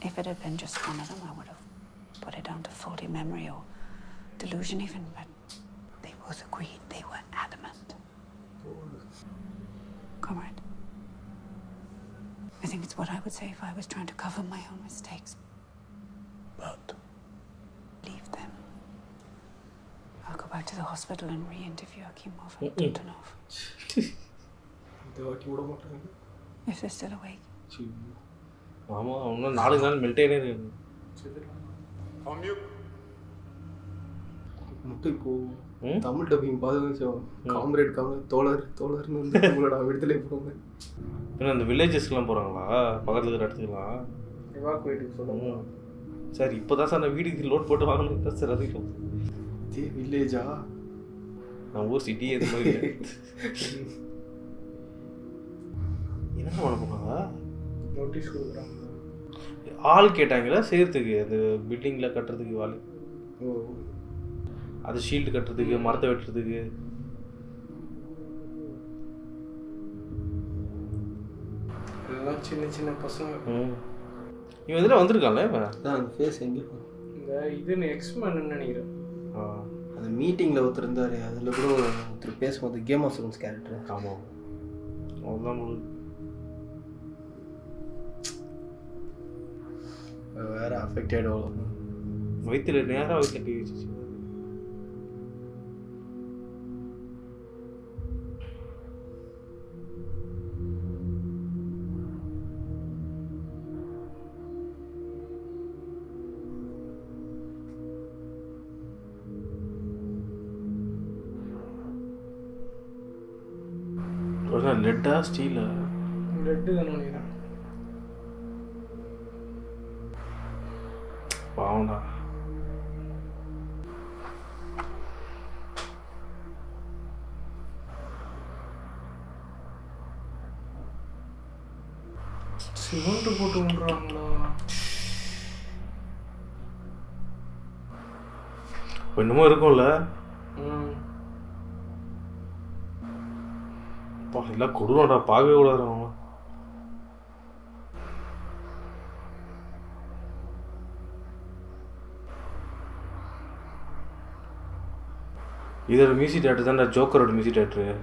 Speaker 7: If it had been just one of them, I would have put it down to faulty memory or delusion even, but they both agreed. They were adamant. Comrade, I think it's what I would say if I was trying to cover my own mistakes.
Speaker 9: But?
Speaker 7: Leave them. I'll go back to the hospital and re-interview Akimov and Toptunov. If they're still awake.
Speaker 1: ஆமாம் இன்னும் 4 நாள் மெல்டேனே இருக்கு.
Speaker 16: Khomyuk.
Speaker 2: மட்டும் இப்போ Tamil dubbing பார்த்து comrade தோழர்னு வந்து உங்களோட விடுதலை போங்க.
Speaker 1: ஏன்னா இந்த வில்லேஜஸ்க்கெலாம் போகிறாங்களா பக்கத்தில் இருக்கிற இடத்துக்குலாம்
Speaker 3: எவாக்குவேட்டுக்கு சொல்லுங்க.
Speaker 1: சார் இப்போ தான் சார் நான் வீடுக்கு லோட் போட்டு வாங்கணும் சார். அதிகம்
Speaker 2: வில்லேஜா?
Speaker 1: நான் ஊர் சிட்டி எது மாதிரி என்ன பண்ண போனாங்க?
Speaker 3: நோட்டீஸ் கொடுக்குறாங்க.
Speaker 1: ஆள் கேட்டாங்களா செய்யறதுக்கு அந்த பில்டிங்கில் கட்டுறதுக்கு ஆள்.
Speaker 2: ஓ,
Speaker 1: அது ஷீல்டு கட்டுறதுக்கு மரத்தை வெட்டுறதுக்கு.
Speaker 3: எல்லாம் சின்ன சின்ன பசங்க.
Speaker 1: இவன் இதில் வந்திருக்கான்ல இவன்
Speaker 2: அந்த ஃபேஸ் எங்கே
Speaker 3: இந்த இதுன்னு எக்ஸ்மேன்னு நினைக்கிறேன்.
Speaker 2: அந்த மீட்டிங்கில் ஒருத்தர் இருந்தார், அதில் கூட ஒருத்தர் பேசும்போது கேம் ஆஃப் த்ரோன்ஸ் கேரக்டர்.
Speaker 1: ஆமாம் அவ்வளோதான் முழு
Speaker 2: வேறு அஃபெக்டட் அவ்வளோ
Speaker 1: வயிற்றுல நேராக வயிற்றுல கை வச்சு. லெட்டா ஸ்டீலா?
Speaker 3: லெட்டு தான் நினைக்கிறேன்.
Speaker 1: பாவண்டா.
Speaker 3: சிமெண்ட் போட்டு விடுறாங்களா?
Speaker 1: என்னமோ இருக்கும்ல. எல்லாம் கொடுவாடா, பார்க்கவே கூடாது. அவங்க இதோட மியூசிக் டேரக்டர் தான்டா ஜோக்கரோட மியூசிக் டேரக்டரு.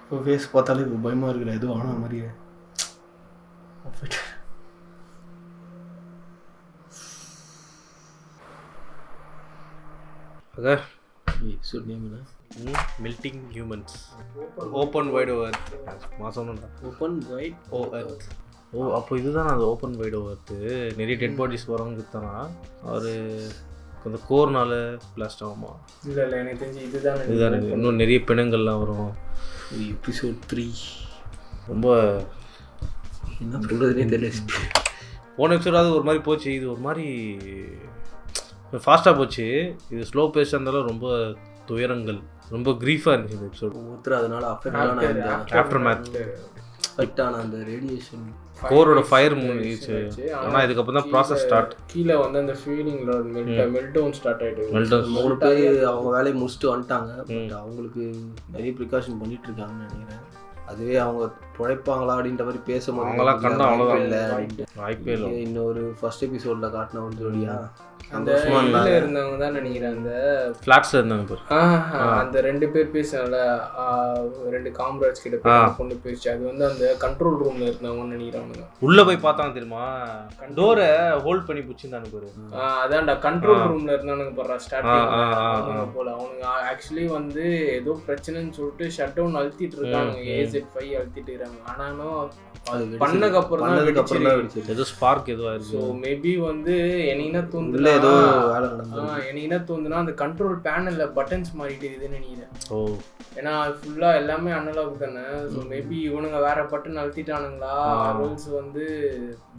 Speaker 2: இப்போ ஃபேஸ் பார்த்தாலே பயமாக இருக்குல்ல, எதுவும் ஆன மாதிரியே. எபிசோட் நேம் என்ன?
Speaker 1: Melting humans, open wide over மாதம்.
Speaker 2: Open wide over.
Speaker 1: ஓ, அப்போ இதுதான் அது ஓப்பன் வைட் ஓவர்த்து. நிறைய டெட் பாடிஸ் வரவங்க தானா அவர் கொஞ்சம் கோர்னால பிளாஸ்ட் ஆகுமா?
Speaker 3: இல்லை இல்லை, எனக்கு தெரிஞ்சு இதுதான்
Speaker 1: இன்னும் நிறைய பிணங்கள்லாம் வரும்.
Speaker 2: எபிசோட் 3
Speaker 1: ரொம்ப
Speaker 2: என்ன பண்ணுறதுனே தெரியல.
Speaker 1: போன எபிசோடாவது ஒரு மாதிரி போச்சு, இது ஒரு மாதிரி ஃபாஸ்ட்டாக போச்சு. இது ஸ்லோ பேஸ் இருந்தாலும் ரொம்ப துயரங்கள், ரொம்ப க்ரீஃபாக இருந்துச்சு இந்த எபிசோட்.
Speaker 2: ஒருத்தர் அதனால்
Speaker 1: ஆஃப்டர் மேத்
Speaker 2: அஃபெக்ட் ஆன அந்த ரேடியேஷன்
Speaker 1: கோரோட ஃபயர் மூவிச்சு. ஆனால் இதுக்கப்புறம் தான் ப்ராசஸ் ஸ்டார்ட்.
Speaker 3: கீழே வந்து அந்த ஃபீலிங்கில் மெல்டவுன் ஸ்டார்ட் ஆகிட்டு.
Speaker 2: 3 பேர் அவங்க வேலையை முடிச்சுட்டு வந்துட்டாங்க. பட் அவங்களுக்கு நிறைய ப்ரிகாஷன் பண்ணிட்டு இருக்காங்கன்னு நினைக்கிறேன். அதுவே அவங்க துழைப்பாங்களா அப்படின்ற மாதிரி பேசும்போது
Speaker 1: அவங்களாம் கண்டா அவ்வளோதான்
Speaker 2: இல்லை அப்படின்ட்டு
Speaker 1: வாய்ப்பே இல்லை.
Speaker 2: இன்னொரு ஃபர்ஸ்ட் எபிசோடில் காட்டின ஒரு ஜோடியா
Speaker 3: அந்த இதில் இருந்தவங்க தான் நினைக்கிறேன், அந்த
Speaker 1: ஃப்ளாட்ஸில் இருந்தாங்க.
Speaker 3: அந்த 2 பேர் பேசுனால 2 காம்ரேட்ஸ் கிட்ட கொண்டு போயிடுச்சு. அது வந்து அந்த கண்ட்ரோல் ரூம்ல இருந்தவங்கன்னு நினைக்கிறாங்க.
Speaker 1: உள்ள போய் பார்த்தாங்க தெரியுமா, டோரை ஹோல்ட் பண்ணி பிடிச்சிருந்தானு பாரு.
Speaker 3: அதான்டா கண்ட்ரோல் ரூம்ல இருந்தானுங்க பாரு ஸ்டார்டிங் போல. அவனுங்க ஆக்சுவலி வந்து ஏதோ பிரச்சனைன்னு சொல்லிட்டு ஷட் டவுன் அழுத்திட்டு இருக்காங்க, AZ5 அழுத்திட்டு இருக்காங்க. ஆனாலும் பண்ணதுக்கப்புறம் தான்
Speaker 1: ஏதோ ஸ்பார்க் ஏதோ ஆயிருக்கு.
Speaker 3: ஸோ மேபி வந்து என்னைனா தோணுதுல என்னைனா தோணுதுன்னா அந்த கண்ட்ரோல் பேனல்ல பட்டன்ஸ் மாறிட்டு இதுன்னு நினைக்கிறேன். ஏன்னா ஃபுல்லா எல்லாமே அனலாக் தானே. ஸோ மேபி இவனுங்க வேற பட்டன் அழுத்திட்டானுங்களா, ரூல்ஸ் வந்து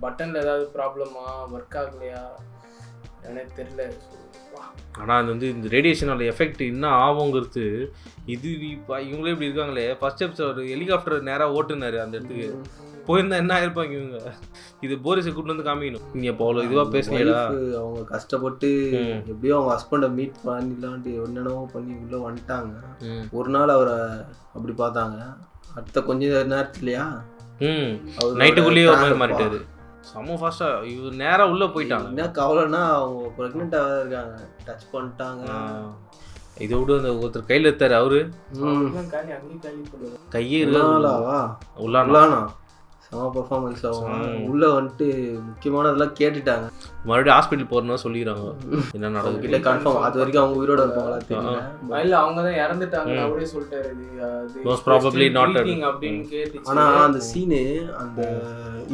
Speaker 3: பட்டன்ல ஏதாவது ப்ராப்ளமா, ஒர்க் ஆகலையா எனக்கு தெரியல.
Speaker 1: ஆனால் அது வந்து இந்த ரேடியேஷனோட எஃபெக்ட் இன்னும் ஆகுங்கிறது. இது இப்போ இவங்களே இப்படி இருக்காங்களே, ஃபர்ஸ்ட் எபிசோட் ஒரு ஹெலிகாப்டர் நேராக ஓட்டுனாரு அந்த இடத்துக்கு போயிருந்தா என்ன ஆயிருப்பாங்க இவங்க. இது போரிஸை கூட்டு வந்து காமிக்கணும். நீங்கள் இப்போ அவ்வளோ இதுவாக பேசுனீங்களா?
Speaker 2: அவங்க கஷ்டப்பட்டு எப்படியோ அவங்க ஹஸ்பண்டை மீட் பண்ணிடலான்ட்டு என்னென்னவோ பண்ணி உள்ளே வந்துட்டாங்க. ஒரு நாள் அவரை அப்படி பார்த்தாங்க, அடுத்த கொஞ்ச நேரத்துலையா
Speaker 1: நைட்டுக்குள்ளேயே ஒரு மாதிரி மாறிட்டாரு. செம்ம ஃபாஸ்ட்டாக இவர் நேராக உள்ளே போயிட்டாங்க.
Speaker 2: என்ன கவலைன்னா அவங்க ப்ரெக்னெண்ட்டாக இருக்காங்க, டச் பண்ணிட்டாங்க.
Speaker 1: இதை விட அந்த ஒருத்தர் கையில் எடுத்தார் அவரு கையே
Speaker 2: உள்ளானா செம பர்ஃபார்மன்ஸ். அவங்க உள்ளே வந்துட்டு முக்கியமானதெல்லாம் கேட்டுட்டாங்க.
Speaker 1: மறுபடியும் ஹாஸ்பிட்டல் போகிறோன்னு சொல்லிடுறாங்க என்ன நடக்குது
Speaker 2: இல்லை கன்ஃபார்ம். அது வரைக்கும் அவங்க உயிரோட இருப்பாங்களா தெரியல.
Speaker 3: இல்லை அவங்க தான் இறந்துட்டாங்க அப்படியே சொல்லிட்டாரு.
Speaker 2: ஆனால் அந்த சீனு அந்த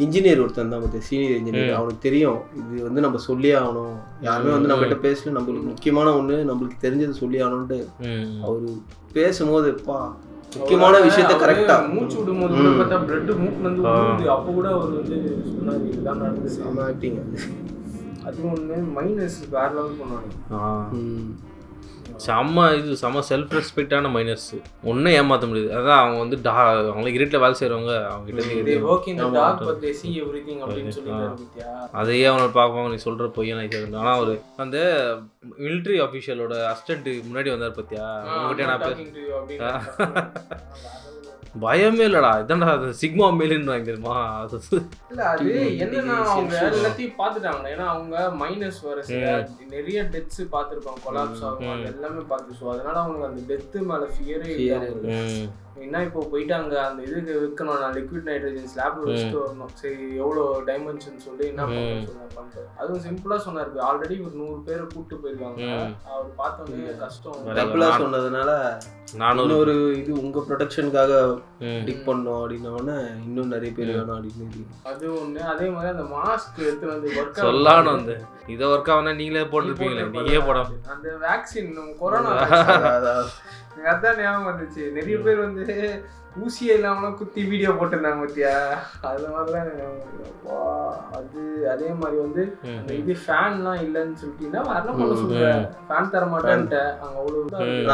Speaker 2: இன்ஜினியர் ஒருத்தன் தான் பார்த்து சீனியர் இன்ஜினியர், அவனுக்கு தெரியும் இது வந்து நம்ம சொல்லி ஆகணும். யாருமே வந்து நம்மகிட்ட பேசல, நம்மளுக்கு முக்கியமான ஒன்று நம்மளுக்கு தெரிஞ்சது சொல்லி ஆகணும்ட்டு அவரு பேசும்போது முக்கியமான விஷயத்த கரெக்டா
Speaker 3: மூச்சு விடும்போது பார்த்தா பிளட் மூக்குல இருந்து ஊறுது. அப்போ கூட அவர் வந்து சொன்னாரு இதுதான் நடந்துச்சு.
Speaker 2: செம ஆக்டிங்.
Speaker 3: அது ஒன்று மைனஸ் வேற லெவல் பண்ணுவாங்க.
Speaker 1: செம்ம செல்ஃப் ரெஸ்பெக்டான மைனர்ஸ். ஒன்றும் ஏமாற்ற முடியாது. அதான் அவங்க வந்து அவங்கள இருட்டில் வேலை செய்கிறவங்க, அவங்க அதையே அவனை பார்ப்பாங்க. நீ சொல்கிற பொய்யா நான். ஆனால் அவர் அந்த மிலிட்ரி ஆஃபீஷியலோட அசிஸ்டன்ட் முன்னாடி வந்தார் பார்த்தியா, அவங்ககிட்ட நான் பயமே இல்லடா, இதான்டா அது சிக்மா மேலுன்னு வாங்கி தெரியுமா. அது
Speaker 3: இல்லை அது என்னன்னா அவங்க எல்லாத்தையும் பார்த்துட்டாங்க. ஏன்னா அவங்க மைனஸ் வர நிறைய டெத்ஸ் பார்த்துருப்பாங்க, கொலாப்ஸ் ஆகும், அது எல்லாமே பார்த்து. ஸோ அதனால அவங்க அந்த டெத்து மேலே ஃபியரே இல்லை. என்ன இப்போ போயிட்டாங்க அந்த இதுக்கு வைக்கணும், நான் லிக்விட் நைட்ரஜன் ஸ்லாப்ல வச்சுட்டு வரணும். சரி எவ்வளோ டைமென்ஷன் சொல்லி என்ன பண்ணுறது. அதுவும் சிம்பிளாக சொன்னார். ஆல்ரெடி ஒரு 100 பேரை கூப்பிட்டு போயிருக்காங்க. அவர் பார்த்தோன்னே கஷ்டம்
Speaker 2: சொன்னதுனால நான் ஒரு இது உங்கள் ப்ரொடெக்ஷனுக்காக டிக் பண்ணோம் அப்படின்னோடனே இன்னும் நிறைய பேர் வேணும் அப்படின்னு.
Speaker 3: அது ஒன்று. அதே மாதிரி அந்த மாஸ்க் எடுத்து வந்து ஒர்க்
Speaker 1: சொல்லணும். அந்த இதை ஒர்க் ஆகுனா நீங்களே போட்டிருப்பீங்களே, நீங்களே போடாம.
Speaker 3: அந்த வேக்சின் கொரோனா அதான் ஞாபகம் வந்துச்சு. நிறைய பேர் வந்து ஊசியே இல்லாமலாம் குத்தி வீடியோ போட்டிருந்தாங்க பத்தியா, அது மாதிரிலாம். அது அதே மாதிரி வந்து இது ஃபேன்லாம் இல்லைன்னு சொல்லிட்டீங்கன்னா வரலாம் பண்ண சொல்றேன், ஃபேன் தர மாட்டேன்ட்டு. அங்கே அவ்வளோ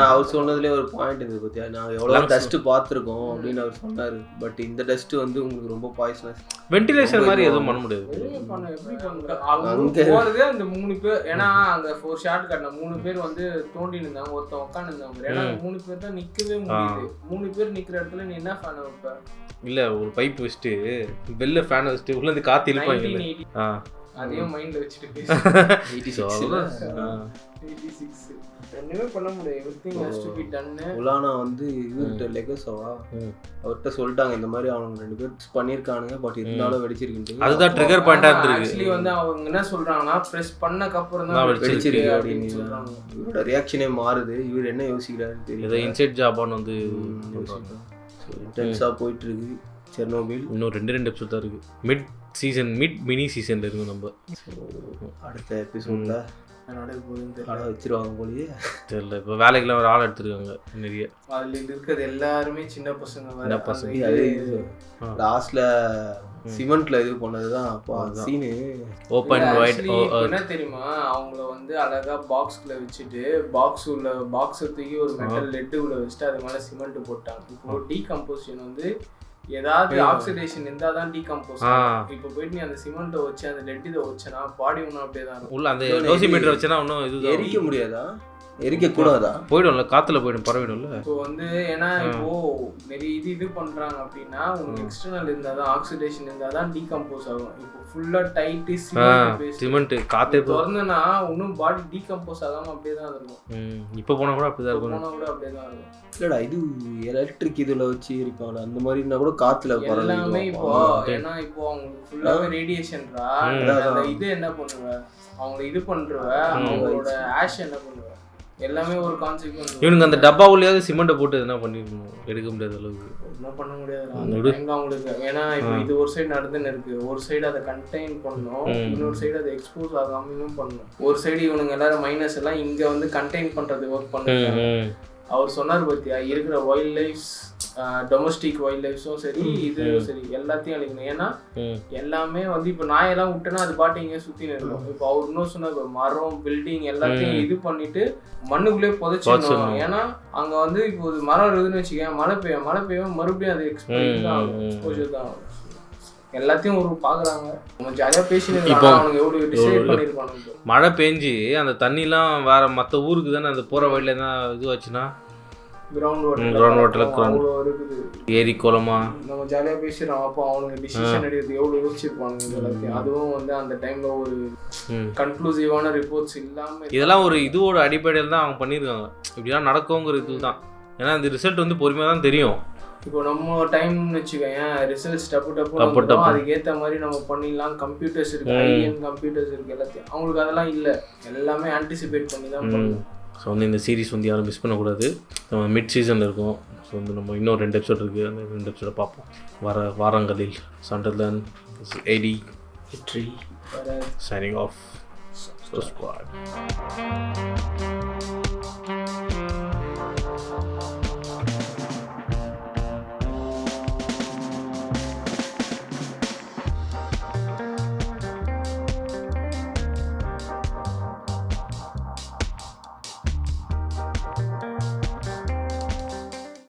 Speaker 2: அவர் சொன்னதுலேயே ஒரு பாயிண்ட் இருந்தது பத்தியா, நாங்கள் எவ்வளோ டஸ்ட் பார்த்துருக்கோம் அப்படின்னு அவர் சொன்னார். பட் இந்த டஸ்ட் வந்து உங்களுக்கு ரொம்ப பாய்சனஸ்.
Speaker 1: வென்டிலேஷன் மாதிரி எதுவும் பண்ண முடியாது.
Speaker 3: எப்படி பண்ணுங்க அவங்க போகிறதே அந்த 3 பேர். ஏன்னா அங்கே 4 ஷாட் காட்டின 3 பேர் வந்து தோண்டி இருந்தாங்க, ஒருத்தன் உட்காந்து இருந்தாங்க. ஏன்னா 3 பேர் தான் நிற்கவே முடியுது. 3 பேர் நிற்கிற இடத்துல என்ன ஃபேன் வைப்ப?
Speaker 1: இல்லை ஒரு பைப் வச்சுட்டு வெளில ஃபேன் வச்சுட்டு உள்ளேருந்து காற்று இழுப்பாங்க.
Speaker 3: அதையும் மைண்ட்ல வச்சுட்டு பேசு. 86 ஒண்ணுமே பண்ண முடியாது. Everything has to be done.
Speaker 2: உலானா வந்து இவர்கிட்ட லெகசோவா அவர்கிட்ட சொல்லிட்டாங்க இந்த மாதிரி அவங்க 2 பேர் பண்ணியிருக்கானுங்க, பட் இருந்தாலும் வெடிச்சிருக்கு.
Speaker 1: அதுதான் ட்ரிகர் பாயிண்டா இருந்திருக்கு.
Speaker 3: ஆக்சுவலி வந்து அவங்க என்ன சொல்றாங்கன்னா பிரஸ் பண்ணக்கு அப்புறம் தான் வெடிச்சிருக்கு அப்படின்னு சொல்றாங்க.
Speaker 2: இவரோட ரியாக்ஷனே மாறுது. இவர் என்ன யோசிக்கிறாருன்னு தெரியல.
Speaker 1: ஏதோ இன்சைட் ஜாபான்னு வந்து
Speaker 2: இன்டென்ஸா போயிட்டு இருக்கு செர்னோபில்.
Speaker 1: இன்னும் 2 எபிசோட் தான் இருக்கு. மிட் மினி சீசன்ல இருக்கு. நம்ம
Speaker 2: அடுத்த எபிசோட்ல வச்சிருவாங்க போலயே தெரியல.
Speaker 1: இப்போ வேலைக்கெல்லாம் ஒரு ஆள் எடுத்துருக்காங்க நிறைய.
Speaker 3: அதுல இருக்கிறது எல்லாருமே சின்ன பசங்க.
Speaker 2: லாஸ்ட்ல சிமெண்ட்ல இது பண்ணதுதான் சீனு.
Speaker 1: ஓபன் வைட்
Speaker 3: என்ன தெரியுமா, அவங்கள வந்து அழகா பாக்ஸ்குள்ள வச்சுட்டு பாக்ஸ் தூக்கி ஒரு மெட்டல் லெட்டுக்குள்ள வச்சுட்டு அது மேல சிமெண்ட் போட்டாங்க. இப்போ டீகம்போசிஷன் வந்து ஏதாவது ஆக்சிடேஷன் இருந்தால் தான் டீகம்போஸ் ஆகும். இப்போ போயிட்டு நீ அந்த சிமெண்ட்டை வச்சு அந்த லெட் இதை வச்சனா பாடி ஒன்றும் அப்படியே தான் இருக்கும்.
Speaker 1: உள்ள அந்த டோசிமீட்டர் வச்சனா ஒன்றும் இது
Speaker 2: எரிக்க முடியாதா? எரிக்க கூடாதா?
Speaker 1: போயிடும்ல, காத்துல போயிடும், பரவிடும்ல.
Speaker 3: இப்போ வந்து ஏன்னா இப்போ நிறைய இது பண்றாங்க அப்படின்னா உங்களுக்கு எக்ஸ்டர்னல் இருந்தால் தான் ஆக்சிடேஷன் இருந்தால் தான் டீகம்போஸ் ஆகும். இப்போ ஃபுல்லா டைட்டு
Speaker 1: சிமெண்ட் காத்தே
Speaker 3: திறந்தனா இன்னும் பாடி டீகம்போஸ் ஆகாம அப்படியே தான் இருக்கும்.
Speaker 1: இப்போ போனா கூட அப்படிதான் இருக்கும்.
Speaker 3: அப்படியே தான் இருக்கும்.
Speaker 2: இல்லடா இது எலக்ட்ரிக் இதுல வச்சு எரிப்பாங்க அந்த மாதிரினா கூட காத்துல
Speaker 3: எல்லாமே இப்போ ஏன்னா இப்போ அவங்களுக்கு ஃபுல்லாவே ரேடியேஷன்ரா. அந்த இது என்ன பண்ணுவ, அவங்க இது பண்றவ அவங்களோட ஆஷ் என்ன பண்ணுவ, எல்லாமே ஒரு கான்செக்வென்ஸ்.
Speaker 1: இவனுக்கு அந்த டப்பா உள்ளேயாவது சிமெண்ட்டை போட்டு என்ன பண்ணிருக்கணும், எடுக்க முடியாத அளவுக்கு
Speaker 3: ஒன்றும் பண்ண முடியாது அவங்களுக்கு. ஏன்னா இப்போ இது ஒரு சைடு நடந்துன்னு இருக்கு, ஒரு சைடு அதை கண்டெயின் பண்ணணும், இன்னொரு சைடு அதை எக்ஸ்போஸ் ஆகாமையும் பண்ணணும். ஒரு சைடு இவனுங்க எல்லாரும் மைனஸ் எல்லாம் இங்க வந்து கண்டெயின் பண்றது ஒர்க் பண்ணுறாங்க. அவர் சொன்னார் பத்தியா, இருக்கிற வைல்ட் லைஃப்ஸ் டொமஸ்டிக் வைல்ட் லைஃப்ஸும் சரி இது சரி எல்லாத்தையும் அழிக்கணும். ஏன்னா எல்லாமே வந்து இப்போ நாயெல்லாம் விட்டோன்னா அது பாட்டு இங்கே சுற்றின்னு இருக்கும். இப்போ அவர் இன்னும் சொன்னார் மரம் பில்டிங் எல்லாத்தையும் இது பண்ணிட்டு மண்ணுக்குள்ளேயே புதைச்சிடணும். ஏன்னா அங்கே வந்து இப்போ ஒரு மரம் இருக்குதுன்னு வச்சுக்கேன், மழை பெய்யும் மறுபடியும் அது எக்ஸ்போஜர் தான் ஆகும். எல்லாத்தையும் ஒரு பாக்குறாங்க. நம்ம ஜாலியா பேசிட்டு அவனுக்கு எவ்வளவு டிசைட் பண்ணிருப்பானுங்க.
Speaker 1: மழை பெஞ்சு அந்த தண்ணிலாம் வேற மற்ற ஊருக்கு தானே அந்த போற வழியில தான் இதுவாச்சுன்னா
Speaker 3: கிரவுண்ட் வாட்டர்ல
Speaker 1: ஏரி குளமா
Speaker 3: நம்ம ஜாலியா பேசுறோம். அப்போ அவனுக்கு டிசிஷன் எடுக்கிறது எவ்வளவு யோசிச்சிருப்பானுங்க எல்லாத்தையும். அதுவும் வந்து அந்த டைம்ல ஒரு கன்க்ளூசிவான ரிப்போர்ட்ஸ் இல்லாம
Speaker 1: இதெல்லாம் ஒரு இதுவோட அடிப்படையில் தான் அவங்க பண்ணியிருக்காங்க. இப்படிலாம் நடக்குங்கிற இதுதான். ஏன்னா இந்த ரிசல்ட் வந்து பொறுமையாக தான் தெரியும்.
Speaker 3: இப்போ நம்ம டைம்னு வச்சுக்கோங்க, ரிசல்ட்ஸ் டப்பு அதுக்கேற்ற மாதிரி நம்ம பண்ணிடலாம். கம்ப்யூட்டர்ஸ் இருக்கு, ஐஎன் கம்ப்யூட்டர்ஸ் இருக்கு எல்லாத்தையும். அவங்களுக்கு அதெல்லாம் இல்லை, எல்லாமே ஆன்டிசிபேட் பண்ணி தான் பண்ணணும்.
Speaker 1: ஸோ வந்து இந்த சீரிஸ் வந்து யாரும் மிஸ் பண்ணக்கூடாது. நம்ம மிட் சீசனில் இருக்கோம். ஸோ வந்து நம்ம இன்னும் 2 எபிசோட் இருக்குது, அந்த 2 எபிசோடை பார்ப்போம் வர வாரங்களில். சண்டர்லன் எடி சைனிங் ஆஃப்.